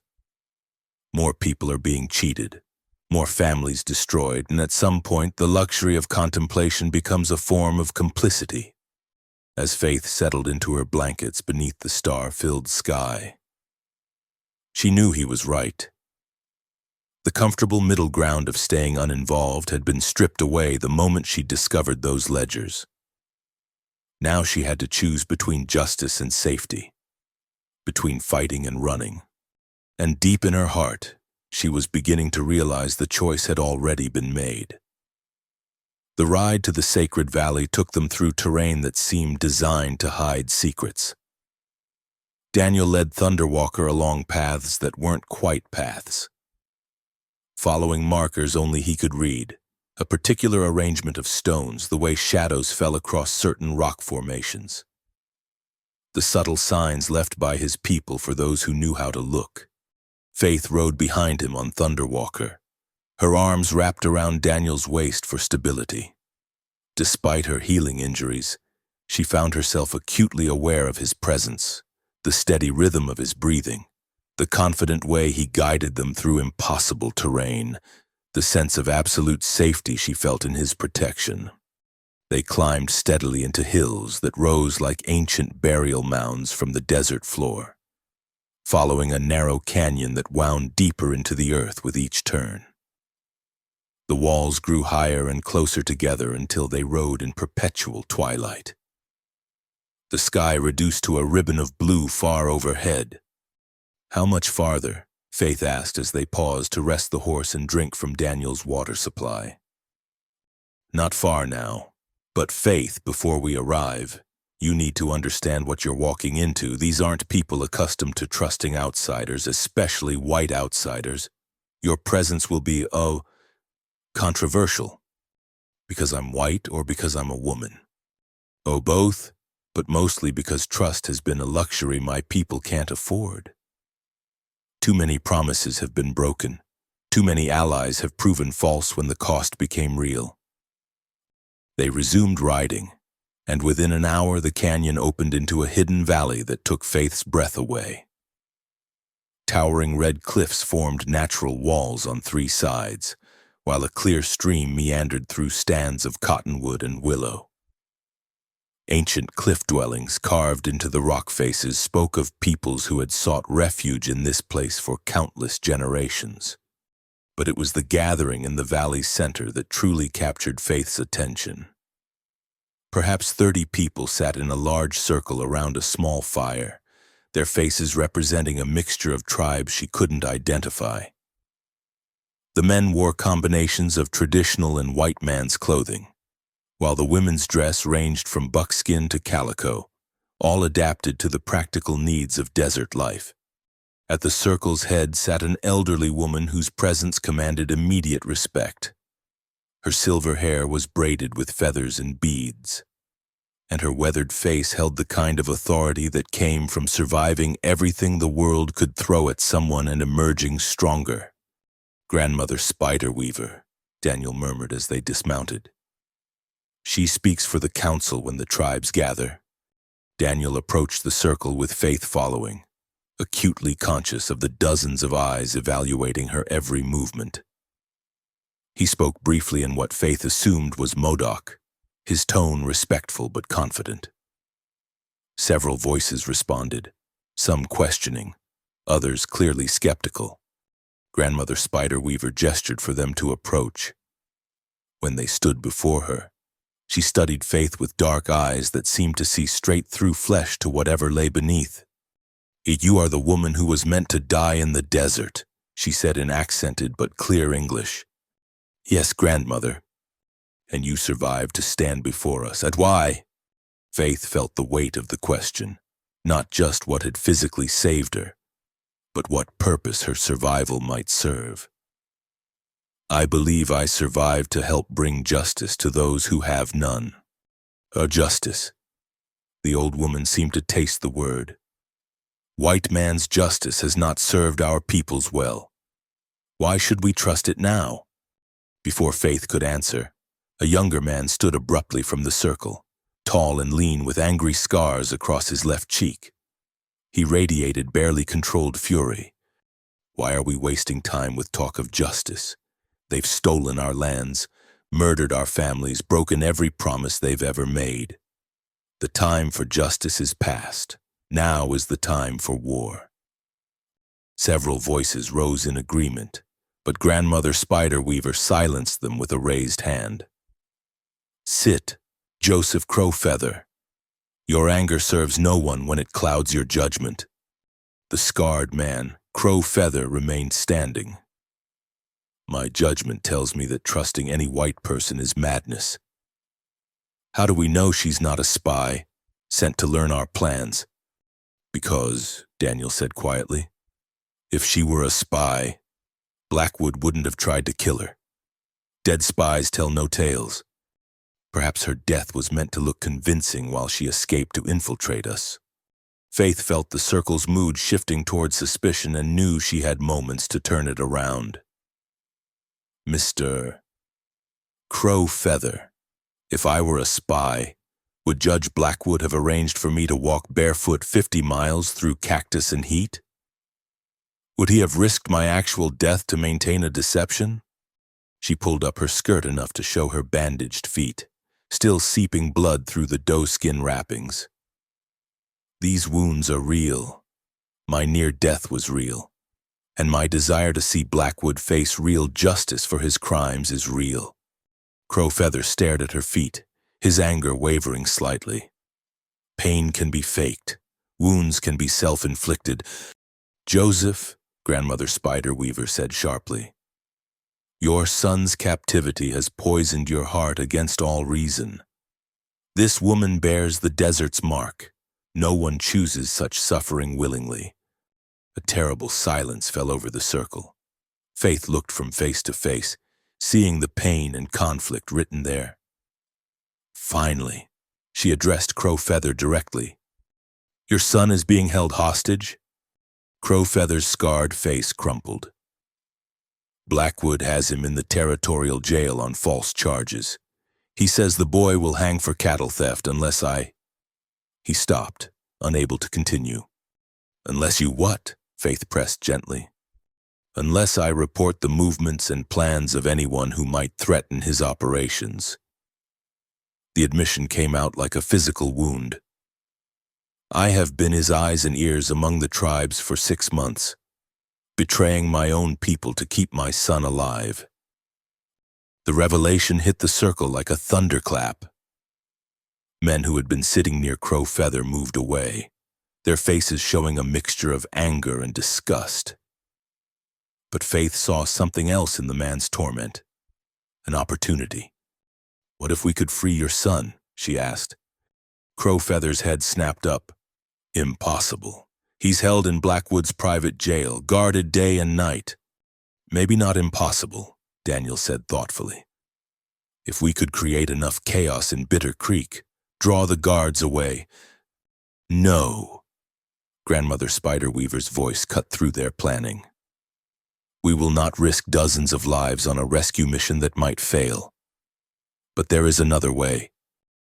More people are being cheated, more families destroyed, and at some point the luxury of contemplation becomes a form of complicity." As Faith settled into her blankets beneath the star-filled sky, she knew he was right. The comfortable middle ground of staying uninvolved had been stripped away the moment she discovered those ledgers. Now she had to choose between justice and safety, between fighting and running. And deep in her heart, she was beginning to realize the choice had already been made. The ride to the Sacred Valley took them through terrain that seemed designed to hide secrets. Daniel led Thunderwalker along paths that weren't quite paths, following markers only he could read, a particular arrangement of stones, the way shadows fell across certain rock formations. The subtle signs left by his people for those who knew how to look. Faith rode behind him on Thunderwalker, her arms wrapped around Daniel's waist for stability. Despite her healing injuries, she found herself acutely aware of his presence, the steady rhythm of his breathing, the confident way he guided them through impossible terrain, the sense of absolute safety she felt in his protection. They climbed steadily into hills that rose like ancient burial mounds from the desert floor, following a narrow canyon that wound deeper into the earth with each turn. The walls grew higher and closer together until they rode in perpetual twilight. The sky reduced to a ribbon of blue far overhead. "How much farther?" Faith asked as they paused to rest the horse and drink from Daniel's water supply. "Not far now. But Faith, before we arrive, you need to understand what you're walking into. These aren't people accustomed to trusting outsiders, especially white outsiders. Your presence will be, controversial. Because I'm white or because I'm a woman? Oh, both, but mostly because trust has been a luxury my people can't afford. Too many promises have been broken. Too many allies have proven false when the cost became real." They resumed riding, and within an hour the canyon opened into a hidden valley that took Faith's breath away. Towering red cliffs formed natural walls on three sides, while a clear stream meandered through stands of cottonwood and willow. Ancient cliff dwellings carved into the rock faces spoke of peoples who had sought refuge in this place for countless generations. But it was the gathering in the valley's center that truly captured Faith's attention. Perhaps 30 people sat in a large circle around a small fire, their faces representing a mixture of tribes she couldn't identify. The men wore combinations of traditional and white man's clothing, while the women's dress ranged from buckskin to calico, all adapted to the practical needs of desert life. At the circle's head sat an elderly woman whose presence commanded immediate respect. Her silver hair was braided with feathers and beads, and her weathered face held the kind of authority that came from surviving everything the world could throw at someone and emerging stronger. "Grandmother Spiderweaver," Daniel murmured as they dismounted. "She speaks for the council when the tribes gather." Daniel approached the circle with Faith following, acutely conscious of the dozens of eyes evaluating her every movement. He spoke briefly in what Faith assumed was Modoc, his tone respectful but confident. Several voices responded, some questioning, others clearly skeptical. Grandmother Spiderweaver gestured for them to approach. When they stood before her, she studied Faith with dark eyes that seemed to see straight through flesh to whatever lay beneath. "You are the woman who was meant to die in the desert," she said in accented but clear English. "Yes, grandmother. And you survived to stand before us. And why?" Faith felt the weight of the question, not just what had physically saved her, but what purpose her survival might serve. "I believe I survived to help bring justice to those who have none." Justice. The old woman seemed to taste the word. "White man's justice has not served our peoples well. Why should we trust it now?" Before Faith could answer, a younger man stood abruptly from the circle, tall and lean with angry scars across his left cheek. He radiated barely controlled fury. "Why are we wasting time with talk of justice? They've stolen our lands, murdered our families, broken every promise they've ever made. The time for justice is past. Now is the time for war." Several voices rose in agreement, but Grandmother Spiderweaver silenced them with a raised hand. "Sit, Joseph Crowfeather. Your anger serves no one when it clouds your judgment." The scarred man, Crowfeather, remained standing. "My judgment tells me that trusting any white person is madness." "How do we know she's not a spy, sent to learn our plans?" "Because," Daniel said quietly, "if she were a spy, Blackwood wouldn't have tried to kill her. Dead spies tell no tales. Perhaps her death was meant to look convincing while she escaped to infiltrate us." Faith felt the circle's mood shifting toward suspicion and knew she had moments to turn it around. "Mr. Crowfeather, if I were a spy, would Judge Blackwood have arranged for me to walk barefoot 50 miles through cactus and heat? Would he have risked my actual death to maintain a deception?" She pulled up her skirt enough to show her bandaged feet, still seeping blood through the doe-skin wrappings. "These wounds are real. My near death was real. And my desire to see Blackwood face real justice for his crimes is real." Crowfeather stared at her feet, his anger wavering slightly. "Pain can be faked. Wounds can be self-inflicted." "Joseph," Grandmother Spiderweaver said sharply, "your son's captivity has poisoned your heart against all reason. This woman bears the desert's mark. No one chooses such suffering willingly." A terrible silence fell over the circle. Faith looked from face to face, seeing the pain and conflict written there. Finally, she addressed Crowfeather directly. "Your son is being held hostage?" Crowfeather's scarred face crumpled. "Blackwood has him in the territorial jail on false charges. He says the boy will hang for cattle theft unless I—" He stopped, unable to continue. "Unless you what?" Faith pressed gently. "Unless I report the movements and plans of anyone who might threaten his operations." The admission came out like a physical wound. "I have been his eyes and ears among the tribes for 6 months, betraying my own people to keep my son alive." The revelation hit the circle like a thunderclap. Men who had been sitting near Crow Feather moved away, their faces showing a mixture of anger and disgust. But Faith saw something else in the man's torment, an opportunity. "What if we could free your son?" she asked. Crow Feather's head snapped up. "Impossible. He's held in Blackwood's private jail, guarded day and night." "Maybe not impossible," Daniel said thoughtfully. "If we could create enough chaos in Bitter Creek, draw the guards away." "No." Grandmother Spiderweaver's voice cut through their planning. "We will not risk dozens of lives on a rescue mission that might fail. But there is another way."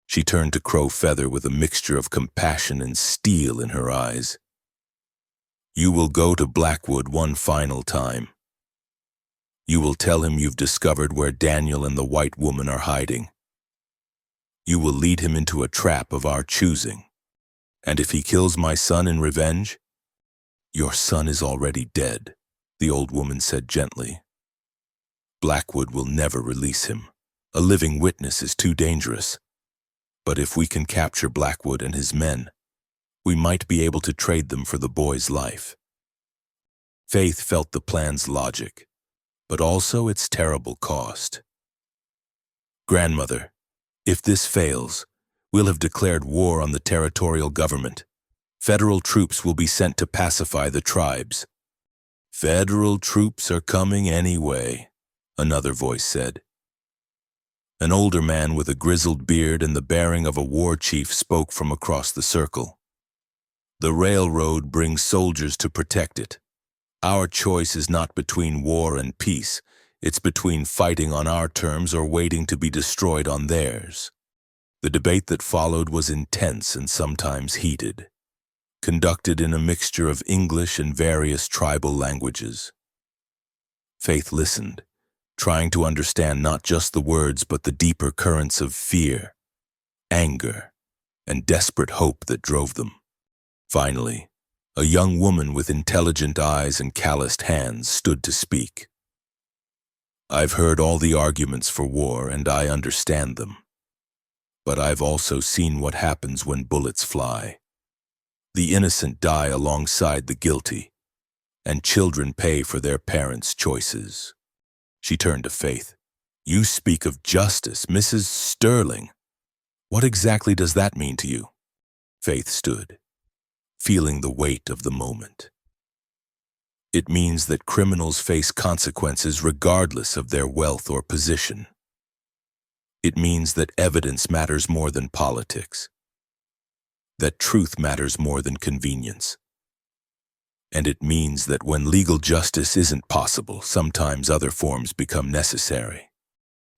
She turned to Crow Feather with a mixture of compassion and steel in her eyes. "You will go to Blackwood one final time. You will tell him you've discovered where Daniel and the white woman are hiding. You will lead him into a trap of our choosing. And if he kills my son in revenge—" "Your son is already dead," the old woman said gently. "Blackwood will never release him. A living witness is too dangerous. But if we can capture Blackwood and his men, we might be able to trade them for the boy's life." Faith felt the plan's logic, but also its terrible cost. "Grandmother, if this fails, we'll have declared war on the territorial government. Federal troops will be sent to pacify the tribes." "Federal troops are coming anyway," another voice said. An older man with a grizzled beard and the bearing of a war chief spoke from across the circle. "The railroad brings soldiers to protect it. Our choice is not between war and peace. It's between fighting on our terms or waiting to be destroyed on theirs." The debate that followed was intense and sometimes heated, conducted in a mixture of English and various tribal languages. Faith listened, trying to understand not just the words but the deeper currents of fear, anger, and desperate hope that drove them. Finally, a young woman with intelligent eyes and calloused hands stood to speak. "I've heard all the arguments for war and I understand them. But I've also seen what happens when bullets fly. The innocent die alongside the guilty, and children pay for their parents' choices." She turned to Faith. "You speak of justice, Mrs. Sterling. What exactly does that mean to you?" Faith stood, feeling the weight of the moment. "It means that criminals face consequences regardless of their wealth or position. It means that evidence matters more than politics, that truth matters more than convenience. And it means that when legal justice isn't possible, sometimes other forms become necessary.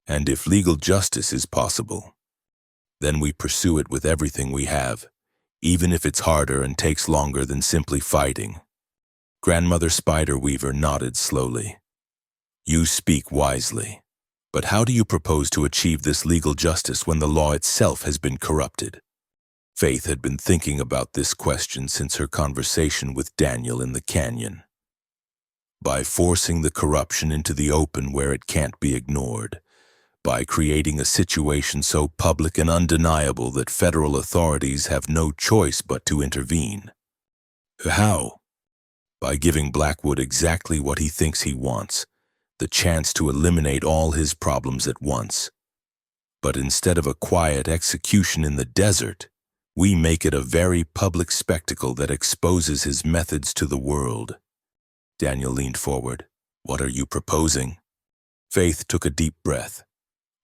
And if legal justice is possible, then we pursue it with everything we have, even if it's harder and takes longer than simply fighting." Grandmother Spiderweaver nodded slowly. "You speak wisely. But how do you propose to achieve this legal justice when the law itself has been corrupted?" Faith had been thinking about this question since her conversation with Daniel in the canyon. "By forcing the corruption into the open where it can't be ignored. By creating a situation so public and undeniable that federal authorities have no choice but to intervene." "How?" "By giving Blackwood exactly what he thinks he wants, the chance to eliminate all his problems at once. But instead of a quiet execution in the desert, we make it a very public spectacle that exposes his methods to the world." Daniel leaned forward. "What are you proposing?" Faith took a deep breath,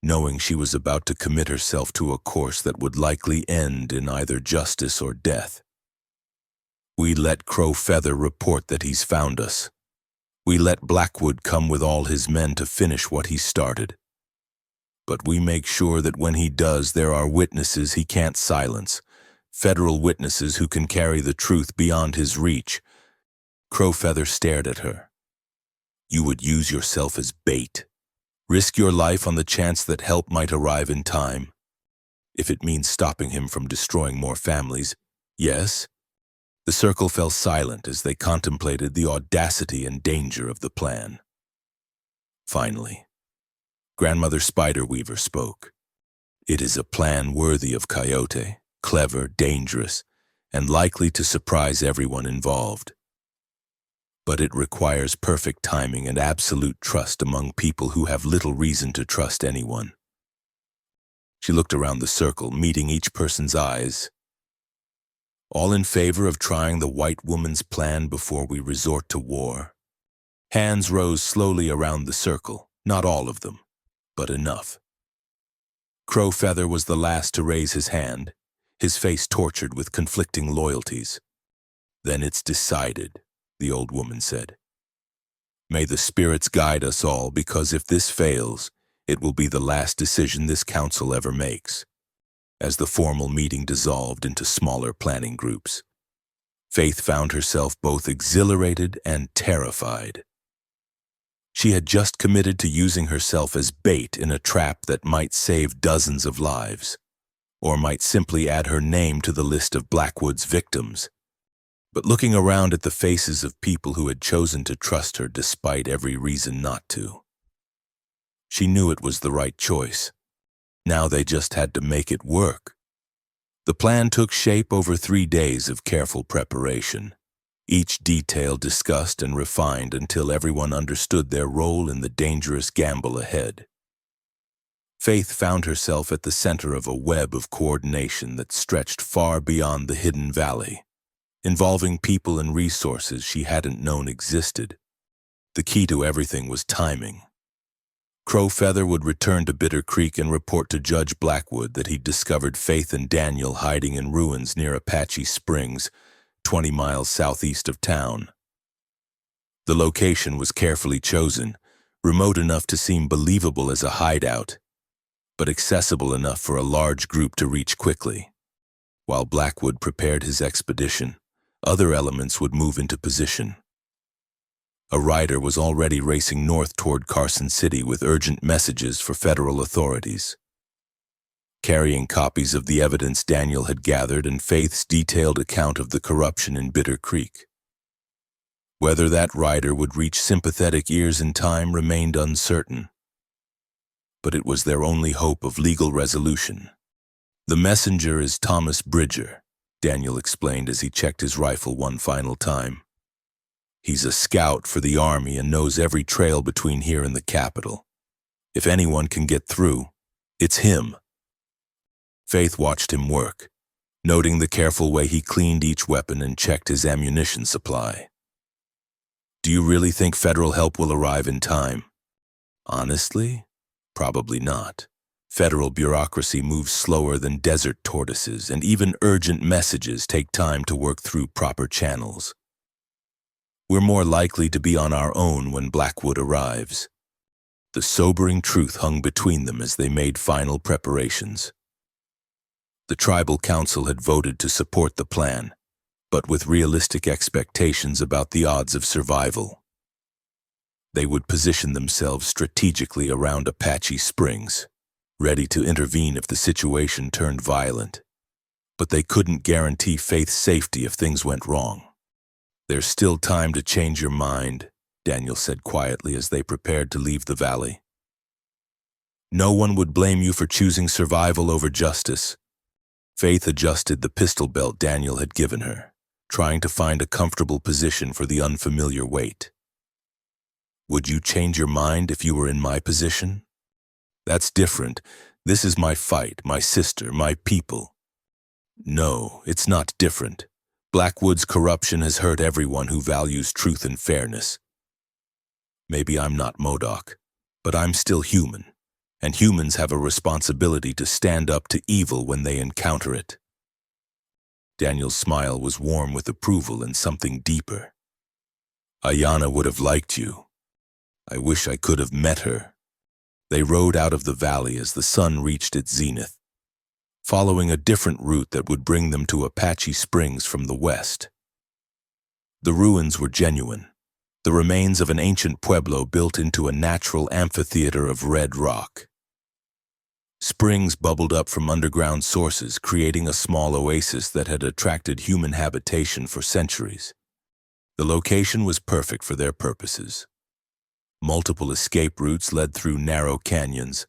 knowing she was about to commit herself to a course that would likely end in either justice or death. "We let Crow Feather report that he's found us. We let Blackwood come with all his men to finish what he started. But we make sure that when he does, there are witnesses he can't silence, federal witnesses who can carry the truth beyond his reach." Crow Feather stared at her. "You would use yourself as bait, risk your life on the chance that help might arrive in time. If it means stopping him from destroying more families, yes." The circle fell silent as they contemplated the audacity and danger of the plan. Finally, Grandmother Spiderweaver spoke. It is a plan worthy of Coyote, clever, dangerous, and likely to surprise everyone involved. But it requires perfect timing and absolute trust among people who have little reason to trust anyone. She looked around the circle, meeting each person's eyes. All in favor of trying the white woman's plan before we resort to war? Hands rose slowly around the circle, not all of them, but enough. Crowfeather was the last to raise his hand, his face tortured with conflicting loyalties. "Then it's decided," the old woman said. "May the spirits guide us all, because if this fails, it will be the last decision this council ever makes." As the formal meeting dissolved into smaller planning groups, Faith found herself both exhilarated and terrified. She had just committed to using herself as bait in a trap that might save dozens of lives, or might simply add her name to the list of Blackwood's victims. But looking around at the faces of people who had chosen to trust her despite every reason not to, she knew it was the right choice. Now they just had to make it work. The plan took shape over 3 days of careful preparation, each detail discussed and refined until everyone understood their role in the dangerous gamble ahead. Faith found herself at the center of a web of coordination that stretched far beyond the hidden valley, involving people and resources she hadn't known existed. The key to everything was timing. Crowfeather would return to Bitter Creek and report to Judge Blackwood that he'd discovered Faith and Daniel hiding in ruins near Apache Springs, 20 miles southeast of town. The location was carefully chosen, remote enough to seem believable as a hideout, but accessible enough for a large group to reach quickly. While Blackwood prepared his expedition, other elements would move into position. A rider was already racing north toward Carson City with urgent messages for federal authorities, carrying copies of the evidence Daniel had gathered and Faith's detailed account of the corruption in Bitter Creek. Whether that rider would reach sympathetic ears in time remained uncertain, but it was their only hope of legal resolution. "The messenger is Thomas Bridger," Daniel explained as he checked his rifle one final time. "He's a scout for the Army and knows every trail between here and the capital. If anyone can get through, it's him." Faith watched him work, noting the careful way he cleaned each weapon and checked his ammunition supply. "Do you really think federal help will arrive in time?" "Honestly, probably not. Federal bureaucracy moves slower than desert tortoises, and even urgent messages take time to work through proper channels. We're more likely to be on our own when Blackwood arrives." The sobering truth hung between them as they made final preparations. The tribal council had voted to support the plan, but with realistic expectations about the odds of survival. They would position themselves strategically around Apache Springs, ready to intervene if the situation turned violent. But they couldn't guarantee Faith's safety if things went wrong. "There's still time to change your mind," Daniel said quietly as they prepared to leave the valley. "No one would blame you for choosing survival over justice." Faith adjusted the pistol belt Daniel had given her, trying to find a comfortable position for the unfamiliar weight. "Would you change your mind if you were in my position?" "That's different. This is my fight, my sister, my people." "No, it's not different. Blackwood's corruption has hurt everyone who values truth and fairness. Maybe I'm not Modoc, but I'm still human, and humans have a responsibility to stand up to evil when they encounter it." Daniel's smile was warm with approval and something deeper. "Ayana would have liked you. I wish I could have met her." They rode out of the valley as the sun reached its zenith, following a different route that would bring them to Apache Springs from the west. The ruins were genuine, the remains of an ancient pueblo built into a natural amphitheater of red rock. Springs bubbled up from underground sources, creating a small oasis that had attracted human habitation for centuries. The location was perfect for their purposes. Multiple escape routes led through narrow canyons,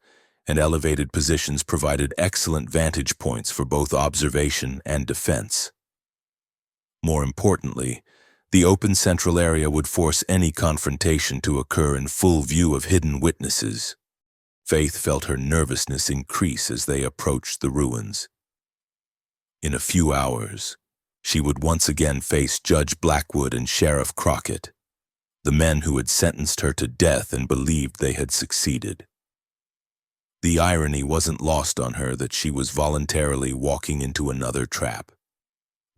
and elevated positions provided excellent vantage points for both observation and defense. More importantly, the open central area would force any confrontation to occur in full view of hidden witnesses. Faith felt her nervousness increase as they approached the ruins. In a few hours, she would once again face Judge Blackwood and Sheriff Crockett, the men who had sentenced her to death and believed they had succeeded. The irony wasn't lost on her that she was voluntarily walking into another trap,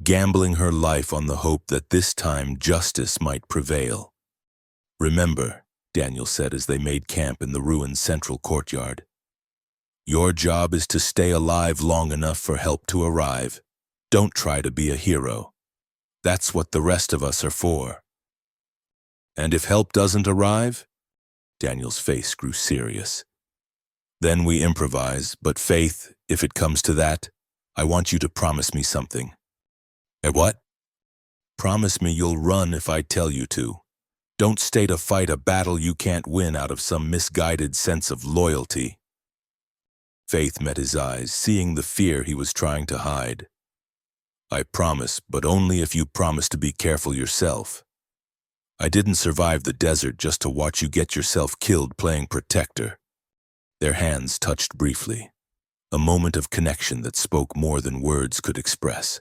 gambling her life on the hope that this time justice might prevail. "Remember," Daniel said as they made camp in the ruin's central courtyard, "your job is to stay alive long enough for help to arrive. Don't try to be a hero. That's what the rest of us are for." "And if help doesn't arrive?" Daniel's face grew serious. "Then we improvise, but Faith, if it comes to that, I want you to promise me something." "What?" "Promise me you'll run if I tell you to. Don't stay to fight a battle you can't win out of some misguided sense of loyalty." Faith met his eyes, seeing the fear he was trying to hide. "I promise, but only if you promise to be careful yourself. I didn't survive the desert just to watch you get yourself killed playing protector." Their hands touched briefly, a moment of connection that spoke more than words could express.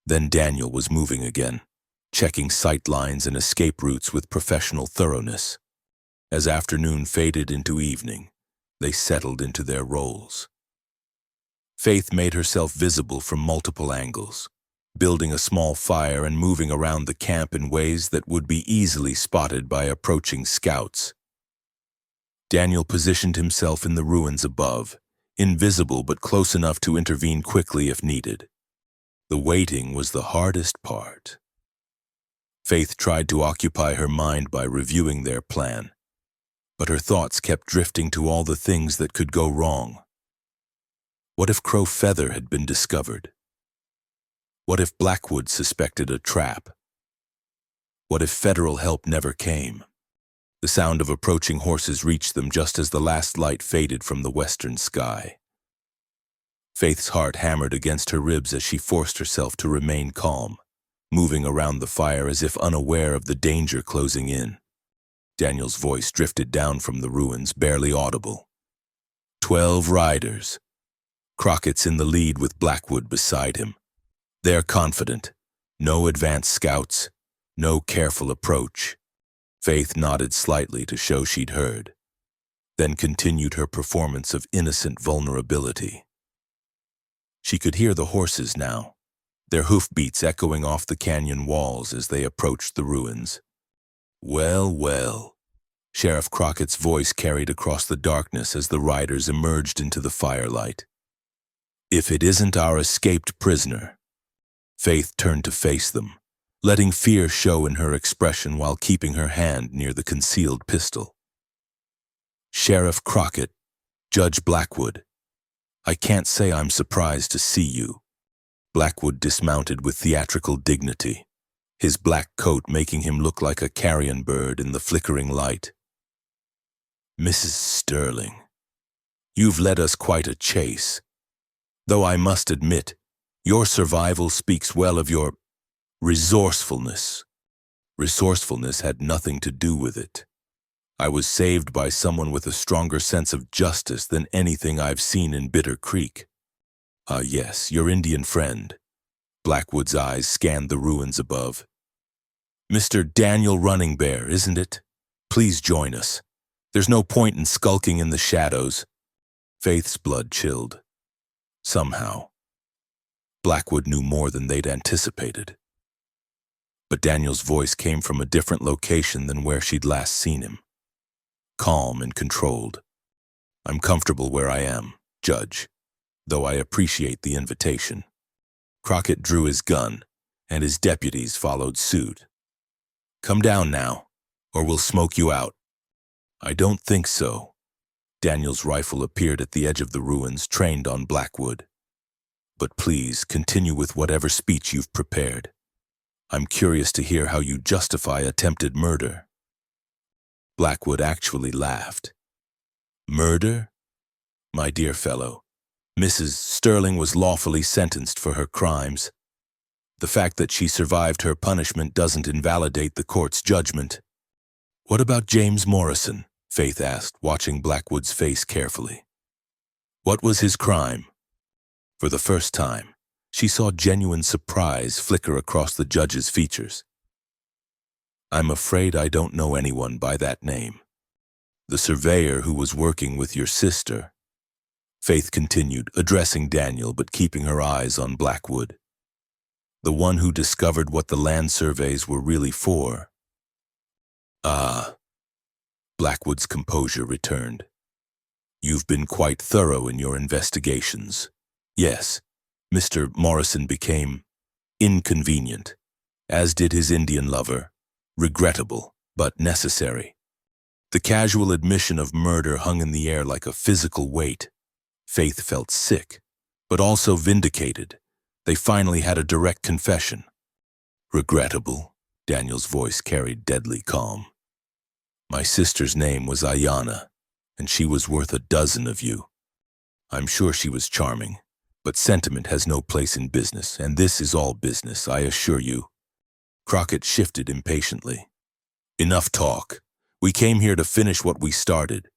Then Daniel was moving again, checking sight lines and escape routes with professional thoroughness. As afternoon faded into evening, they settled into their roles. Faith made herself visible from multiple angles, building a small fire and moving around the camp in ways that would be easily spotted by approaching scouts. Daniel positioned himself in the ruins above, invisible but close enough to intervene quickly if needed. The waiting was the hardest part. Faith tried to occupy her mind by reviewing their plan, but her thoughts kept drifting to all the things that could go wrong. What if Crow Feather had been discovered? What if Blackwood suspected a trap? What if federal help never came? The sound of approaching horses reached them just as the last light faded from the western sky. Faith's heart hammered against her ribs as she forced herself to remain calm, moving around the fire as if unaware of the danger closing in. Daniel's voice drifted down from the ruins, barely audible. 12 riders. Crockett's in the lead with Blackwood beside him. They're confident. No advanced scouts. No careful approach. Faith nodded slightly to show she'd heard, then continued her performance of innocent vulnerability. She could hear the horses now, their hoofbeats echoing off the canyon walls as they approached the ruins. "Well, well," Sheriff Crockett's voice carried across the darkness as the riders emerged into the firelight. "If it isn't our escaped prisoner." Faith turned to face them, letting fear show in her expression while keeping her hand near the concealed pistol. "Sheriff Crockett, Judge Blackwood. I can't say I'm surprised to see you." Blackwood dismounted with theatrical dignity, his black coat making him look like a carrion bird in the flickering light. "Mrs. Sterling, you've led us quite a chase. Though I must admit, your survival speaks well of your resourcefulness." "Resourcefulness had nothing to do with it. I was saved by someone with a stronger sense of justice than anything I've seen in Bitter Creek." "Ah, yes, your Indian friend." Blackwood's eyes scanned the ruins above. "Mr. Daniel Running Bear, isn't it? Please join us. There's no point in skulking in the shadows." Faith's blood chilled. Somehow, Blackwood knew more than they'd anticipated. But Daniel's voice came from a different location than where she'd last seen him. Calm and controlled. "I'm comfortable where I am, Judge, though I appreciate the invitation." Crockett drew his gun, and his deputies followed suit. "Come down now, or we'll smoke you out." "I don't think so." Daniel's rifle appeared at the edge of the ruins, trained on Blackwood. "But please, continue with whatever speech you've prepared. I'm curious to hear how you justify attempted murder." Blackwood actually laughed. "Murder? My dear fellow, Mrs. Sterling was lawfully sentenced for her crimes. The fact that she survived her punishment doesn't invalidate the court's judgment. What about James Morrison? Faith asked, watching Blackwood's face carefully. What was his crime? For the first time, she saw genuine surprise flicker across the judge's features. I'm afraid I don't know anyone by that name. The surveyor who was working with your sister. Faith continued, addressing Daniel but keeping her eyes on Blackwood. The one who discovered what the land surveys were really for. Ah. Blackwood's composure returned. You've been quite thorough in your investigations. Yes, Mr. Morrison became inconvenient, as did his Indian lover. Regrettable, but necessary. The casual admission of murder hung in the air like a physical weight. Faith felt sick, but also vindicated. They finally had a direct confession. Regrettable, Daniel's voice carried deadly calm. My sister's name was Ayanna, and she was worth a dozen of you. I'm sure she was charming, but sentiment has no place in business, and this is all business, I assure you. Crockett shifted impatiently. Enough talk. We came here to finish what we started.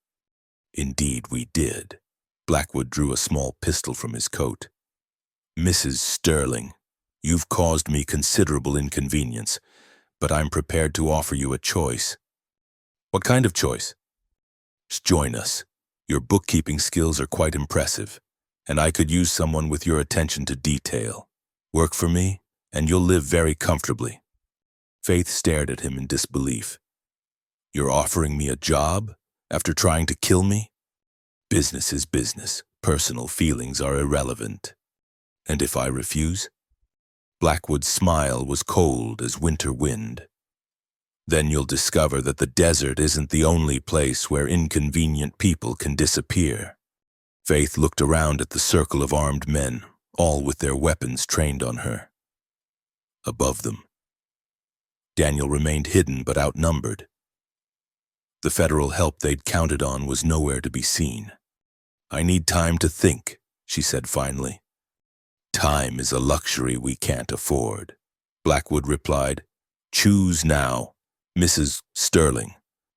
Indeed we did. Blackwood drew a small pistol from his coat. Mrs. Sterling, you've caused me considerable inconvenience, but I'm prepared to offer you a choice. What kind of choice? Join us. Your bookkeeping skills are quite impressive, and I could use someone with your attention to detail. Work for me, and you'll live very comfortably. Faith stared at him in disbelief. You're offering me a job after trying to kill me? Business is business. Personal feelings are irrelevant. And if I refuse? Blackwood's smile was cold as winter wind. Then you'll discover that the desert isn't the only place where inconvenient people can disappear. Faith looked around at the circle of armed men, all with their weapons trained on her. Above them, Daniel remained hidden but outnumbered. The federal help they'd counted on was nowhere to be seen. I need time to think, she said finally. Time is a luxury we can't afford, Blackwood replied. Choose now, Mrs. Sterling.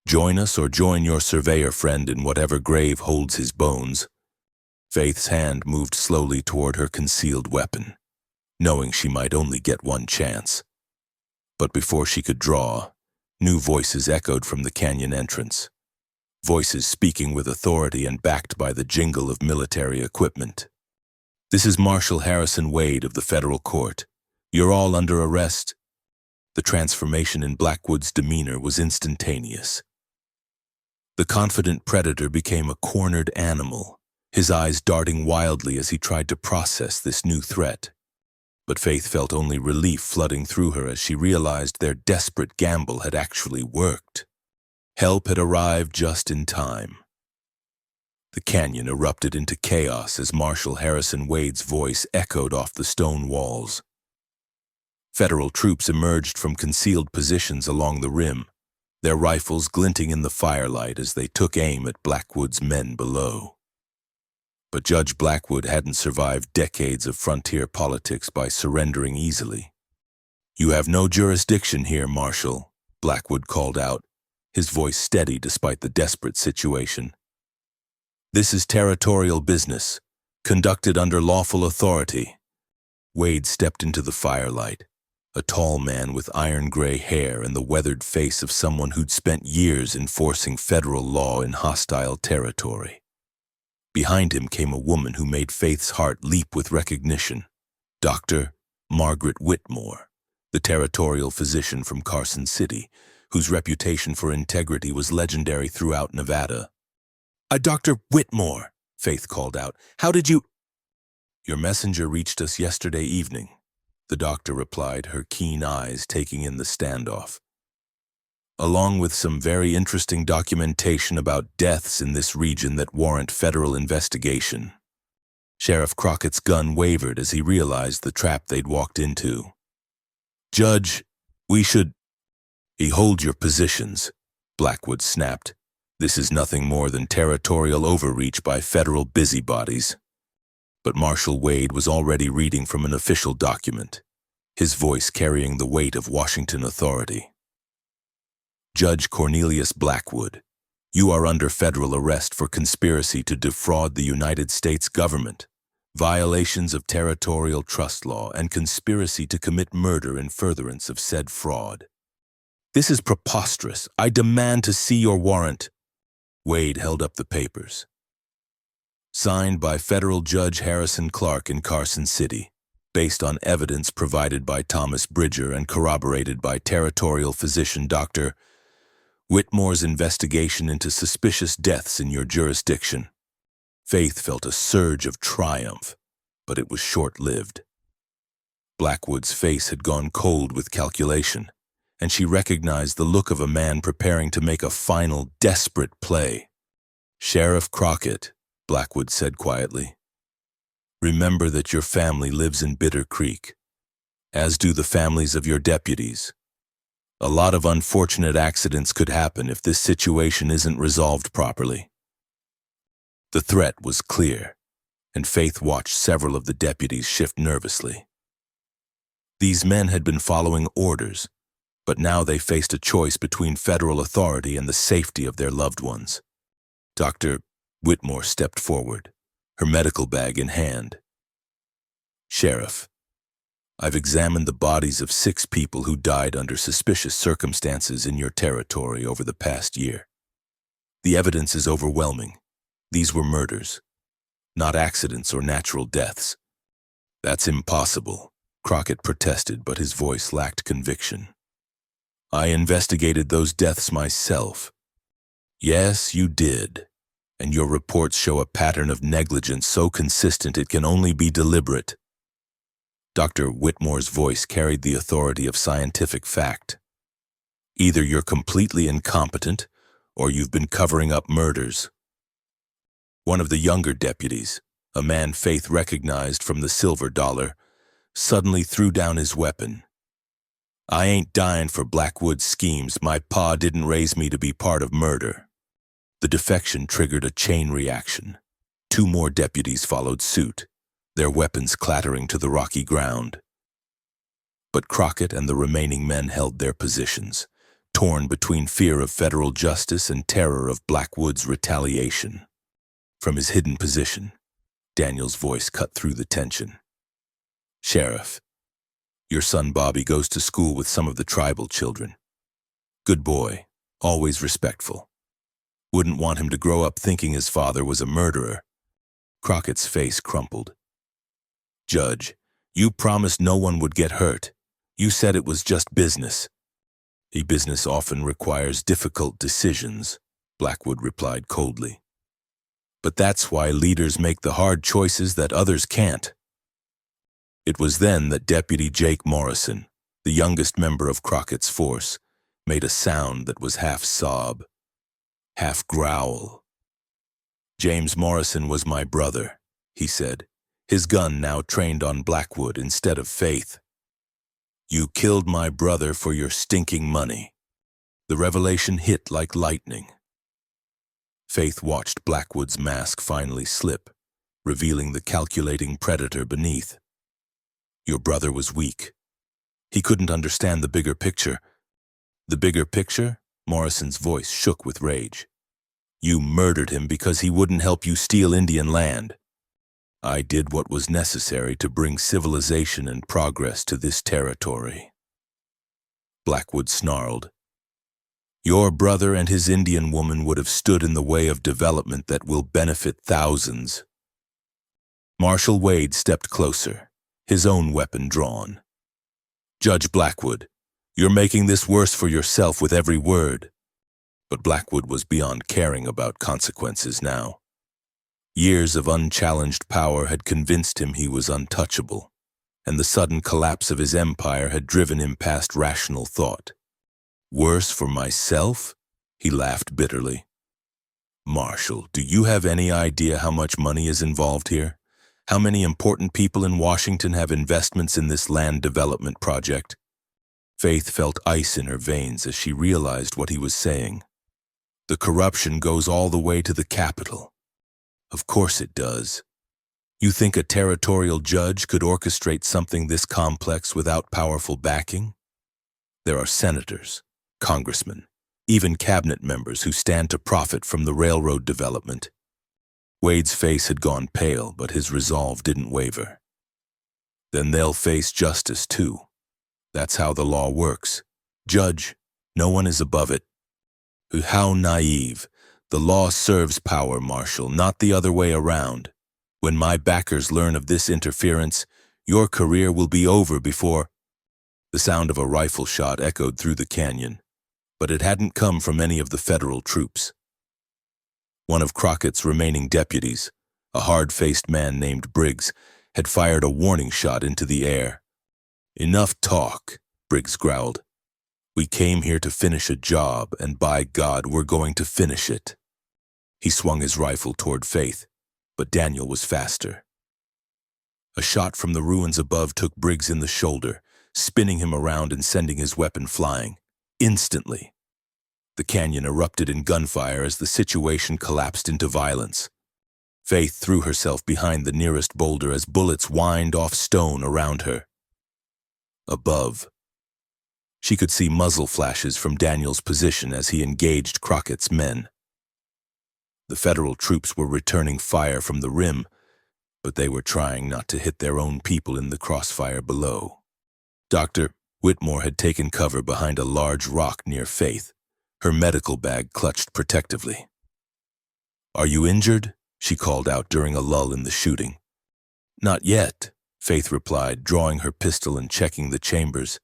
Join us or join your surveyor friend in whatever grave holds his bones. Faith's hand moved slowly toward her concealed weapon, knowing she might only get one chance. But before she could draw, new voices echoed from the canyon entrance. Voices speaking with authority and backed by the jingle of military equipment. This is Marshal Harrison Wade of the federal court. You're all under arrest. The transformation in Blackwood's demeanor was instantaneous. The confident predator became a cornered animal, his eyes darting wildly as he tried to process this new threat. But Faith felt only relief flooding through her as she realized their desperate gamble had actually worked. Help had arrived just in time. The canyon erupted into chaos as Marshal Harrison Wade's voice echoed off the stone walls. Federal troops emerged from concealed positions along the rim, their rifles glinting in the firelight as they took aim at Blackwood's men below. But Judge Blackwood hadn't survived decades of frontier politics by surrendering easily. You have no jurisdiction here, Marshal, Blackwood called out, his voice steady despite the desperate situation. This is territorial business, conducted under lawful authority. Wade stepped into the firelight, a tall man with iron-gray hair and the weathered face of someone who'd spent years enforcing federal law in hostile territory. Behind him came a woman who made Faith's heart leap with recognition, Dr. Margaret Whitmore, the territorial physician from Carson City, whose reputation for integrity was legendary throughout Nevada. Dr. Whitmore, Faith called out. How did you— Your messenger reached us yesterday evening, the doctor replied, her keen eyes taking in the standoff. Along with some very interesting documentation about deaths in this region that warrant federal investigation. Sheriff Crockett's gun wavered as he realized the trap they'd walked into. Judge, we should— Hold your positions, Blackwood snapped, This is nothing more than territorial overreach by federal busybodies. But Marshal Wade was already reading from an official document, his voice carrying the weight of Washington authority. Judge Cornelius Blackwood, you are under federal arrest for conspiracy to defraud the United States government, violations of territorial trust law, and conspiracy to commit murder in furtherance of said fraud. This is preposterous. I demand to see your warrant. Wade held up the papers. Signed by Federal Judge Harrison Clark in Carson City, based on evidence provided by Thomas Bridger and corroborated by territorial physician Dr. Whitmore's investigation into suspicious deaths in your jurisdiction. Faith felt a surge of triumph, but it was short-lived. Blackwood's face had gone cold with calculation, and she recognized the look of a man preparing to make a final, desperate play. Sheriff Crockett, Blackwood said quietly, remember that your family lives in Bitter Creek, as do the families of your deputies. A lot of unfortunate accidents could happen if this situation isn't resolved properly. The threat was clear, and Faith watched several of the deputies shift nervously. These men had been following orders, but now they faced a choice between federal authority and the safety of their loved ones. Dr. Whitmore stepped forward, her medical bag in hand. Sheriff, I've examined the bodies of 6 people who died under suspicious circumstances in your territory over the past year. The evidence is overwhelming. These were murders, not accidents or natural deaths. That's impossible, Crockett protested, but his voice lacked conviction. I investigated those deaths myself. Yes, you did, and your reports show a pattern of negligence so consistent it can only be deliberate. Dr. Whitmore's voice carried the authority of scientific fact. Either you're completely incompetent, or you've been covering up murders. One of the younger deputies, a man Faith recognized from the silver dollar, suddenly threw down his weapon. I ain't dying for Blackwood's schemes. My pa didn't raise me to be part of murder. The defection triggered a chain reaction. 2 more deputies followed suit, their weapons clattering to the rocky ground. But Crockett and the remaining men held their positions, torn between fear of federal justice and terror of Blackwood's retaliation. From his hidden position, Daniel's voice cut through the tension. Sheriff, your son Bobby goes to school with some of the tribal children. Good boy, always respectful. Wouldn't want him to grow up thinking his father was a murderer. Crockett's face crumpled. Judge, you promised no one would get hurt. You said it was just business. A business often requires difficult decisions, Blackwood replied coldly. But that's why leaders make the hard choices that others can't. It was then that Deputy Jake Morrison, the youngest member of Crockett's force, made a sound that was half sob, half growl. James Morrison was my brother, he said, his gun now trained on Blackwood instead of Faith. You killed my brother for your stinking money. The revelation hit like lightning. Faith watched Blackwood's mask finally slip, revealing the calculating predator beneath. Your brother was weak. He couldn't understand the bigger picture. The bigger picture? Morrison's voice shook with rage. You murdered him because he wouldn't help you steal Indian land. I did what was necessary to bring civilization and progress to this territory. Blackwood snarled. Your brother and his Indian woman would have stood in the way of development that will benefit thousands. Marshal Wade stepped closer, his own weapon drawn. Judge Blackwood, you're making this worse for yourself with every word. But Blackwood was beyond caring about consequences now. Years of unchallenged power had convinced him he was untouchable, and the sudden collapse of his empire had driven him past rational thought. Worse for myself? He laughed bitterly. Marshal, do you have any idea how much money is involved here? How many important people in Washington have investments in this land development project? Faith felt ice in her veins as she realized what he was saying. The corruption goes all the way to the Capitol. Of course it does. You think a territorial judge could orchestrate something this complex without powerful backing? There are senators, congressmen, even cabinet members who stand to profit from the railroad development. Wade's face had gone pale, but his resolve didn't waver. Then they'll face justice too. That's how the law works. Judge, no one is above it. How naive. The law serves power, Marshal, not the other way around. When my backers learn of this interference, your career will be over before... The sound of a rifle shot echoed through the canyon, but it hadn't come from any of the federal troops. One of Crockett's remaining deputies, a hard-faced man named Briggs, had fired a warning shot into the air. "Enough talk," Briggs growled. "We came here to finish a job, and by God, we're going to finish it." He swung his rifle toward Faith, but Daniel was faster. A shot from the ruins above took Briggs in the shoulder, spinning him around and sending his weapon flying. Instantly, the canyon erupted in gunfire as the situation collapsed into violence. Faith threw herself behind the nearest boulder as bullets whined off stone around her. Above, she could see muzzle flashes from Daniel's position as he engaged Crockett's men. The federal troops were returning fire from the rim, but they were trying not to hit their own people in the crossfire below. Dr. Whitmore had taken cover behind a large rock near Faith, her medical bag clutched protectively. "Are you injured?" she called out during a lull in the shooting. "Not yet," Faith replied, drawing her pistol and checking the chambers.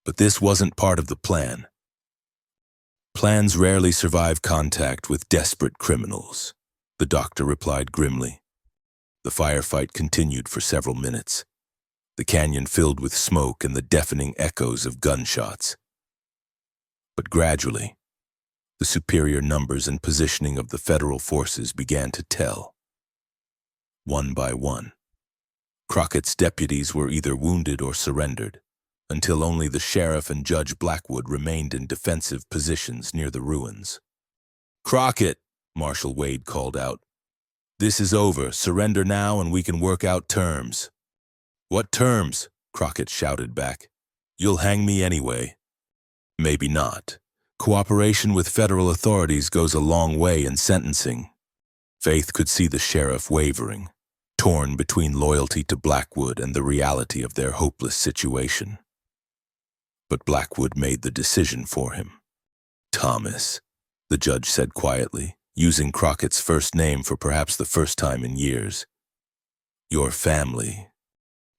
"But this wasn't part of the plan. Plans rarely survive contact with desperate criminals," the doctor replied grimly. The firefight continued for several minutes, the canyon filled with smoke and the deafening echoes of gunshots. But gradually, the superior numbers and positioning of the federal forces began to tell. One by one, Crockett's deputies were either wounded or surrendered, until only the sheriff and Judge Blackwood remained in defensive positions near the ruins. "Crockett," Marshal Wade called out. "This is over. Surrender now and we can work out terms." "What terms?" Crockett shouted back. "You'll hang me anyway." "Maybe not. Cooperation with federal authorities goes a long way in sentencing." Faith could see the sheriff wavering, torn between loyalty to Blackwood and the reality of their hopeless situation. But Blackwood made the decision for him. "Thomas," the judge said quietly, using Crockett's first name for perhaps the first time in years. "Your family."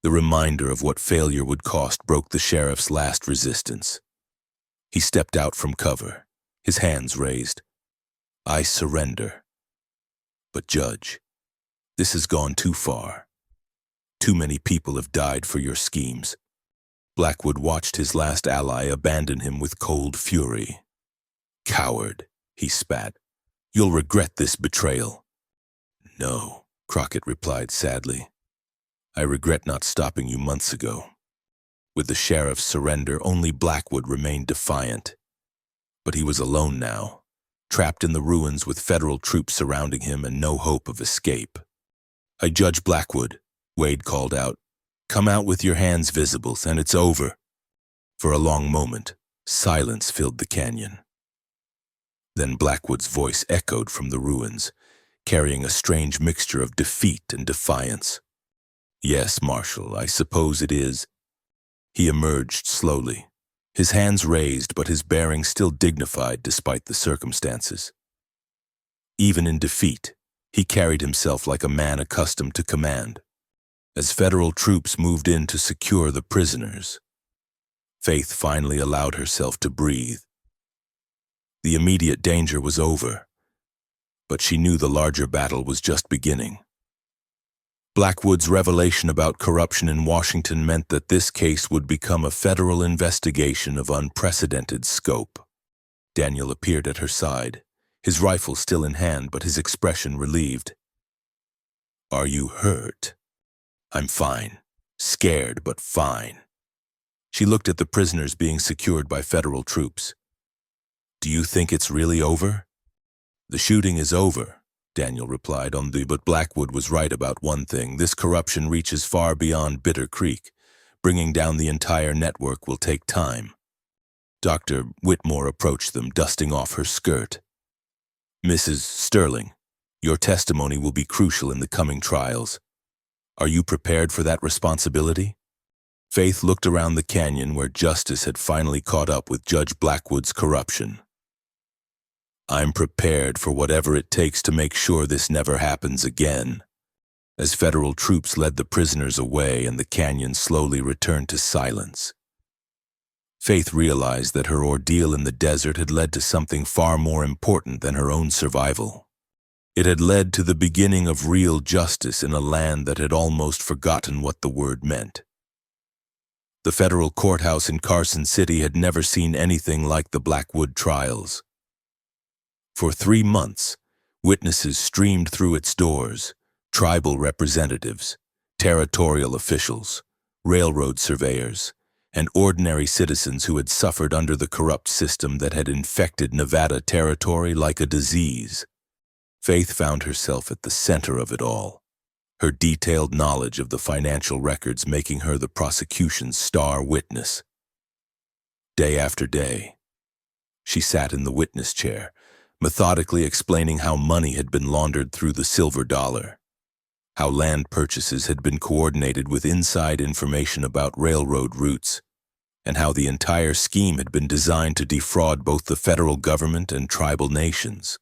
The reminder of what failure would cost broke the sheriff's last resistance. He stepped out from cover, his hands raised. "I surrender. But Judge, this has gone too far. Too many people have died for your schemes." Blackwood watched his last ally abandon him with cold fury. "Coward," he spat. "You'll regret this betrayal." "No," Crockett replied sadly. "I regret not stopping you months ago." With the sheriff's surrender, only Blackwood remained defiant. But he was alone now, trapped in the ruins with federal troops surrounding him and no hope of escape. "I Judge Blackwood," Wade called out. "Come out with your hands visible, and it's over." For a long moment, silence filled the canyon. Then Blackwood's voice echoed from the ruins, carrying a strange mixture of defeat and defiance. "Yes, Marshal, I suppose it is." He emerged slowly, his hands raised but his bearing still dignified despite the circumstances. Even in defeat, he carried himself like a man accustomed to command. As federal troops moved in to secure the prisoners, Faith finally allowed herself to breathe. The immediate danger was over, but she knew the larger battle was just beginning. Blackwood's revelation about corruption in Washington meant that this case would become a federal investigation of unprecedented scope. Daniel appeared at her side, his rifle still in hand but his expression relieved. "Are you hurt?" "I'm fine. Scared, but fine." She looked at the prisoners being secured by federal troops. Do you think it's really over? The shooting is over, Daniel replied, but Blackwood was right about one thing. This corruption reaches far beyond Bitter Creek. Bringing down the entire network will take time. Dr. Whitmore approached them, dusting off her skirt. Mrs. Sterling, your testimony will be crucial in the coming trials. Are you prepared for that responsibility? Faith looked around the canyon where justice had finally caught up with Judge Blackwood's corruption. I'm prepared for whatever it takes to make sure this never happens again. As federal troops led the prisoners away and the canyon slowly returned to silence, Faith realized that her ordeal in the desert had led to something far more important than her own survival. It had led to the beginning of real justice in a land that had almost forgotten what the word meant. The federal courthouse in Carson City had never seen anything like the Blackwood trials. For 3 months, witnesses streamed through its doors: tribal representatives, territorial officials, railroad surveyors, and ordinary citizens who had suffered under the corrupt system that had infected Nevada territory like a disease. Faith found herself at the center of it all, her detailed knowledge of the financial records making her the prosecution's star witness. Day after day, she sat in the witness chair, methodically explaining how money had been laundered through the silver dollar, how land purchases had been coordinated with inside information about railroad routes, and how the entire scheme had been designed to defraud both the federal government and tribal nations.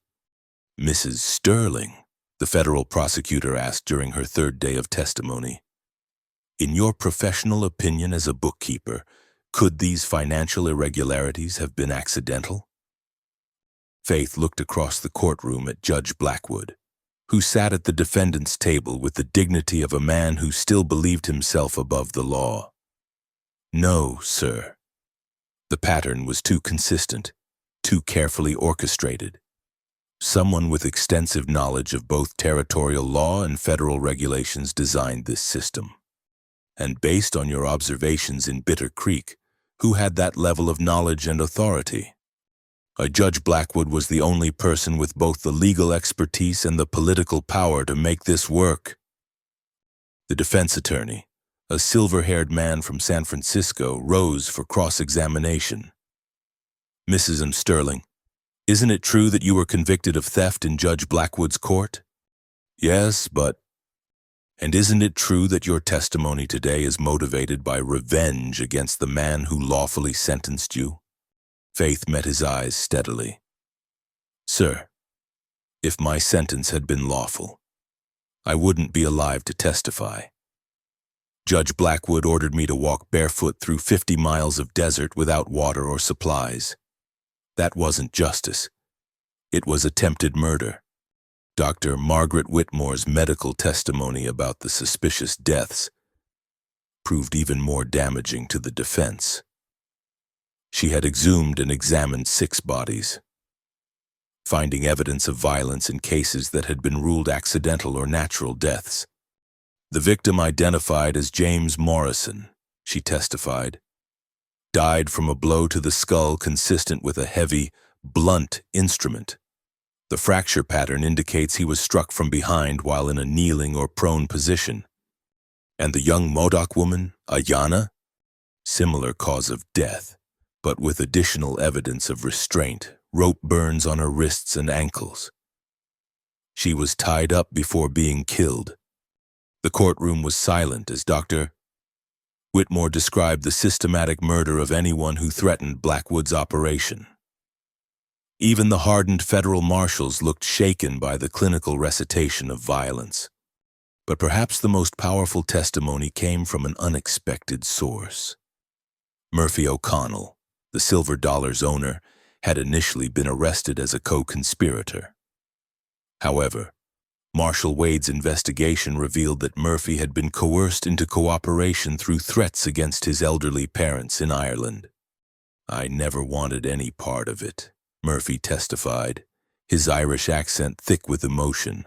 Mrs. Sterling, the federal prosecutor asked during her 3rd day of testimony, in your professional opinion as a bookkeeper, could these financial irregularities have been accidental? Faith looked across the courtroom at Judge Blackwood, who sat at the defendant's table with the dignity of a man who still believed himself above the law. No, sir. The pattern was too consistent, too carefully orchestrated. Someone with extensive knowledge of both territorial law and federal regulations designed this system. And based on your observations in Bitter Creek, who had that level of knowledge and authority? Judge Blackwood was the only person with both the legal expertise and the political power to make this work. The defense attorney, a silver-haired man from San Francisco, rose for cross-examination. Mrs. Sterling, isn't it true that you were convicted of theft in Judge Blackwood's court? Yes, but... And isn't it true that your testimony today is motivated by revenge against the man who lawfully sentenced you? Faith met his eyes steadily. Sir, if my sentence had been lawful, I wouldn't be alive to testify. Judge Blackwood ordered me to walk barefoot through 50 miles of desert without water or supplies. That wasn't justice. It was attempted murder. Dr. Margaret Whitmore's medical testimony about the suspicious deaths proved even more damaging to the defense. She had exhumed and examined 6 bodies, finding evidence of violence in cases that had been ruled accidental or natural deaths. The victim, identified as James Morrison, she testified, died from a blow to the skull consistent with a heavy, blunt instrument. The fracture pattern indicates he was struck from behind while in a kneeling or prone position. And the young Modoc woman, Ayana, similar cause of death, but with additional evidence of restraint, rope burns on her wrists and ankles. She was tied up before being killed. The courtroom was silent as Dr. Whitmore described the systematic murder of anyone who threatened Blackwood's operation. Even the hardened federal marshals looked shaken by the clinical recitation of violence. But perhaps the most powerful testimony came from an unexpected source. Murphy O'Connell, the Silver Dollar's owner, had initially been arrested as a co-conspirator. However, Marshal Wade's investigation revealed that Murphy had been coerced into cooperation through threats against his elderly parents in Ireland. I never wanted any part of it, Murphy testified, his Irish accent thick with emotion.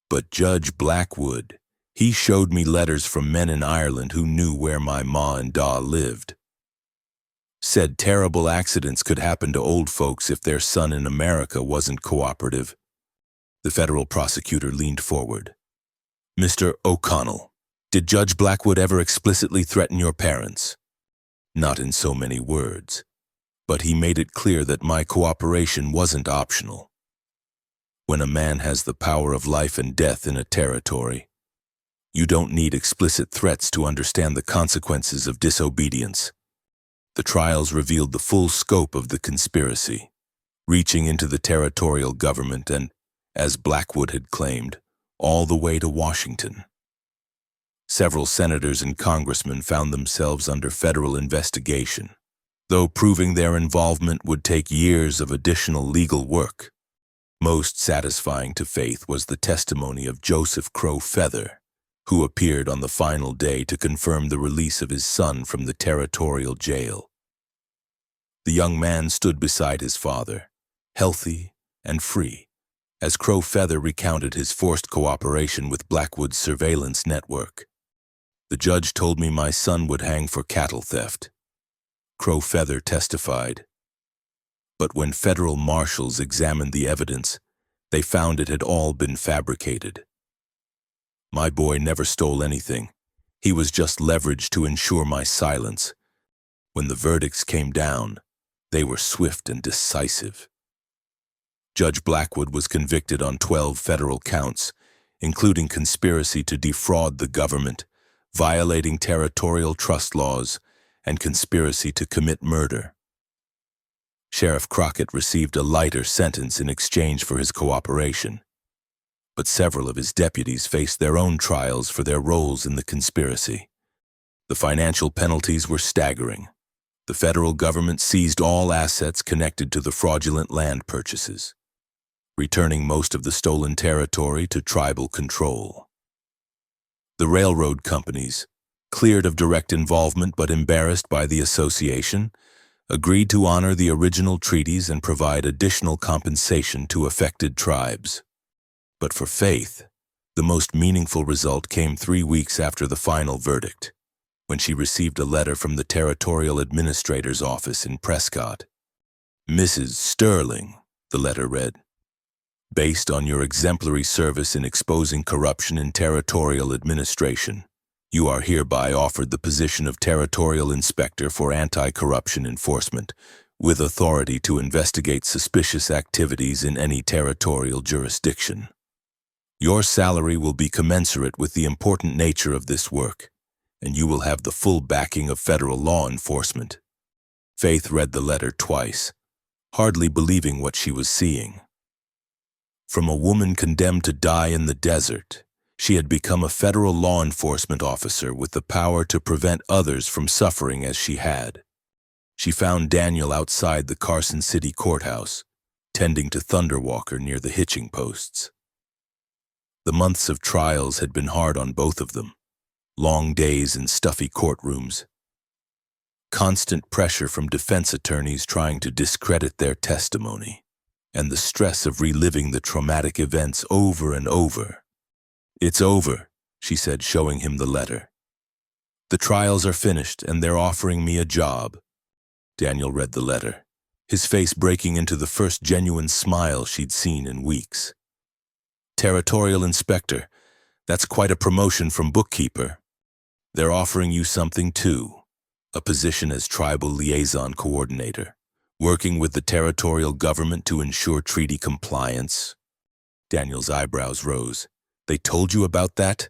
But Judge Blackwood, he showed me letters from men in Ireland who knew where my ma and da lived. Said terrible accidents could happen to old folks if their son in America wasn't cooperative. The federal prosecutor leaned forward. Mr. O'Connell, did Judge Blackwood ever explicitly threaten your parents? Not in so many words, but he made it clear that my cooperation wasn't optional. When a man has the power of life and death in a territory, you don't need explicit threats to understand the consequences of disobedience. The trials revealed the full scope of the conspiracy, reaching into the territorial government and, as Blackwood had claimed, all the way to Washington. Several senators and congressmen found themselves under federal investigation, though proving their involvement would take years of additional legal work. Most satisfying to Faith was the testimony of Joseph Crow Feather, who appeared on the final day to confirm the release of his son from the territorial jail. The young man stood beside his father, healthy and free, as Crow Feather recounted his forced cooperation with Blackwood's surveillance network. The judge told me my son would hang for cattle theft. Crow Feather testified. But when federal marshals examined the evidence, they found it had all been fabricated. My boy never stole anything. He was just leveraged to ensure my silence. When the verdicts came down, they were swift and decisive. Judge Blackwood was convicted on 12 federal counts, including conspiracy to defraud the government, violating territorial trust laws, and conspiracy to commit murder. Sheriff Crockett received a lighter sentence in exchange for his cooperation, but several of his deputies faced their own trials for their roles in the conspiracy. The financial penalties were staggering. The federal government seized all assets connected to the fraudulent land purchases, returning most of the stolen territory to tribal control. The railroad companies, cleared of direct involvement but embarrassed by the association, agreed to honor the original treaties and provide additional compensation to affected tribes. But for Faith, the most meaningful result came 3 weeks after the final verdict, when she received a letter from the Territorial Administrator's office in Prescott. Mrs. Sterling, the letter read, based on your exemplary service in exposing corruption in territorial administration, you are hereby offered the position of Territorial Inspector for Anti-Corruption Enforcement, with authority to investigate suspicious activities in any territorial jurisdiction. Your salary will be commensurate with the important nature of this work, and you will have the full backing of federal law enforcement. Faith read the letter twice, hardly believing what she was seeing. From a woman condemned to die in the desert, she had become a federal law enforcement officer with the power to prevent others from suffering as she had. She found Daniel outside the Carson City courthouse, tending to Thunderwalker near the hitching posts. The months of trials had been hard on both of them, long days in stuffy courtrooms, constant pressure from defense attorneys trying to discredit their testimony, and the stress of reliving the traumatic events over and over. It's over, she said, showing him the letter. The trials are finished, and they're offering me a job. Daniel read the letter, his face breaking into the first genuine smile she'd seen in weeks. Territorial Inspector, that's quite a promotion from bookkeeper. They're offering you something too, a position as Tribal Liaison Coordinator, working with the territorial government to ensure treaty compliance. Daniel's eyebrows rose. They told you about that?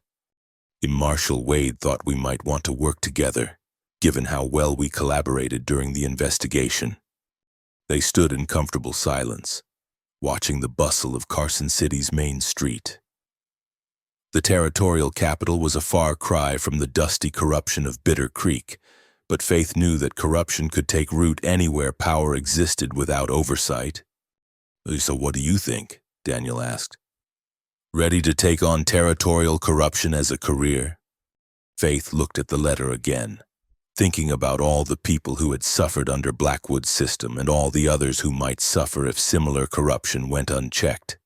Marshal Wade thought we might want to work together, given how well we collaborated during the investigation. They stood in comfortable silence, watching the bustle of Carson City's main street. The territorial capital was a far cry from the dusty corruption of Bitter Creek, but Faith knew that corruption could take root anywhere power existed without oversight. So what do you think? Daniel asked. Ready to take on territorial corruption as a career? Faith looked at the letter again, thinking about all the people who had suffered under Blackwood's system and all the others who might suffer if similar corruption went unchecked.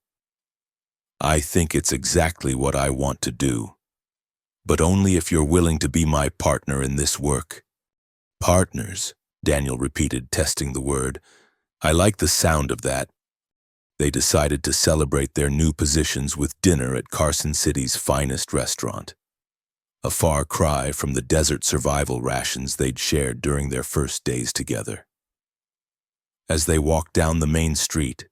I think it's exactly what I want to do, but only if you're willing to be my partner in this work. Partners, Daniel repeated, testing the word. I like the sound of that. They decided to celebrate their new positions with dinner at Carson City's finest restaurant. A far cry from the desert survival rations they'd shared during their first days together. As they walked down the main street,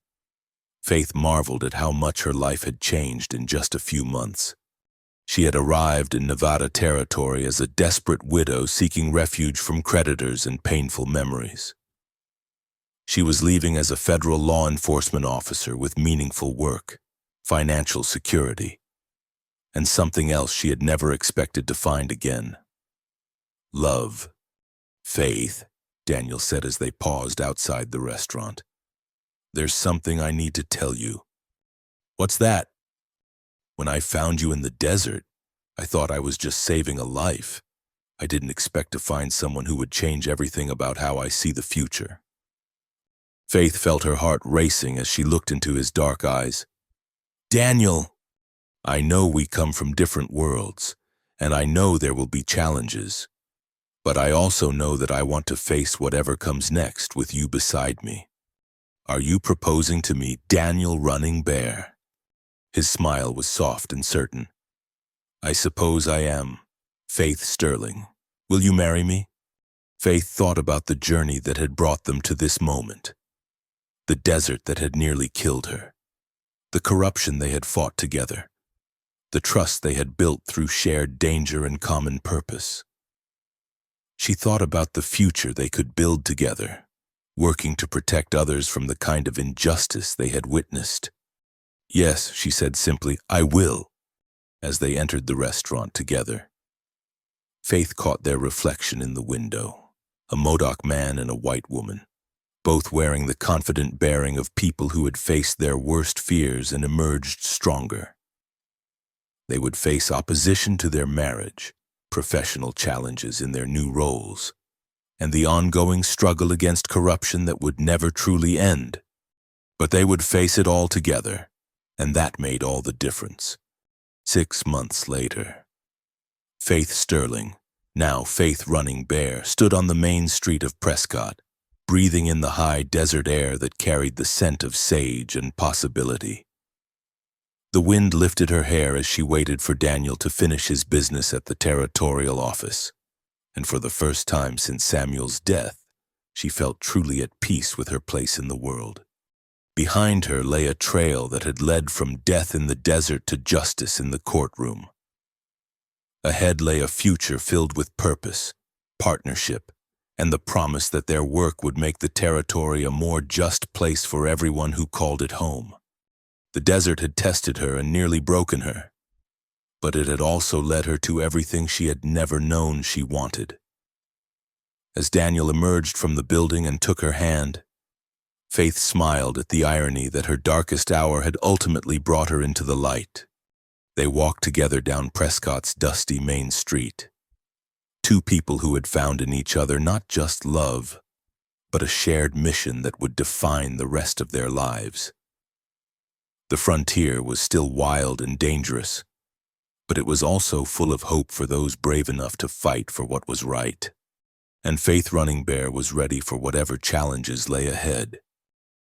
Faith marveled at how much her life had changed in just a few months. She had arrived in Nevada territory as a desperate widow seeking refuge from creditors and painful memories. She was leaving as a federal law enforcement officer with meaningful work, financial security, and something else she had never expected to find again. Love. Faith, Daniel said as they paused outside the restaurant. There's something I need to tell you. What's that? When I found you in the desert, I thought I was just saving a life. I didn't expect to find someone who would change everything about how I see the future. Faith felt her heart racing as she looked into his dark eyes. Daniel, I know we come from different worlds, and I know there will be challenges. But I also know that I want to face whatever comes next with you beside me. Are you proposing to me, Daniel Running Bear? His smile was soft and certain. I suppose I am. Faith Sterling. Will you marry me? Faith thought about the journey that had brought them to this moment. The desert that had nearly killed her. The corruption they had fought together. The trust they had built through shared danger and common purpose. She thought about the future they could build together, working to protect others from the kind of injustice they had witnessed. Yes, she said simply, I will, as they entered the restaurant together. Faith caught their reflection in the window, a Modoc man and a white woman, both wearing the confident bearing of people who had faced their worst fears and emerged stronger. They would face opposition to their marriage, professional challenges in their new roles, and the ongoing struggle against corruption that would never truly end. But they would face it all together, and that made all the difference. 6 months later, Faith Sterling, now Faith Running Bear, stood on the main street of Prescott, breathing in the high desert air that carried the scent of sage and possibility. The wind lifted her hair as she waited for Daniel to finish his business at the territorial office, and for the first time since Samuel's death, she felt truly at peace with her place in the world. Behind her lay a trail that had led from death in the desert to justice in the courtroom. Ahead lay a future filled with purpose, partnership, and the promise that their work would make the territory a more just place for everyone who called it home. The desert had tested her and nearly broken her, but it had also led her to everything she had never known she wanted. As Daniel emerged from the building and took her hand, Faith smiled at the irony that her darkest hour had ultimately brought her into the light. They walked together down Prescott's dusty main street. Two people who had found in each other not just love, but a shared mission that would define the rest of their lives. The frontier was still wild and dangerous, but it was also full of hope for those brave enough to fight for what was right. And Faith Running Bear was ready for whatever challenges lay ahead.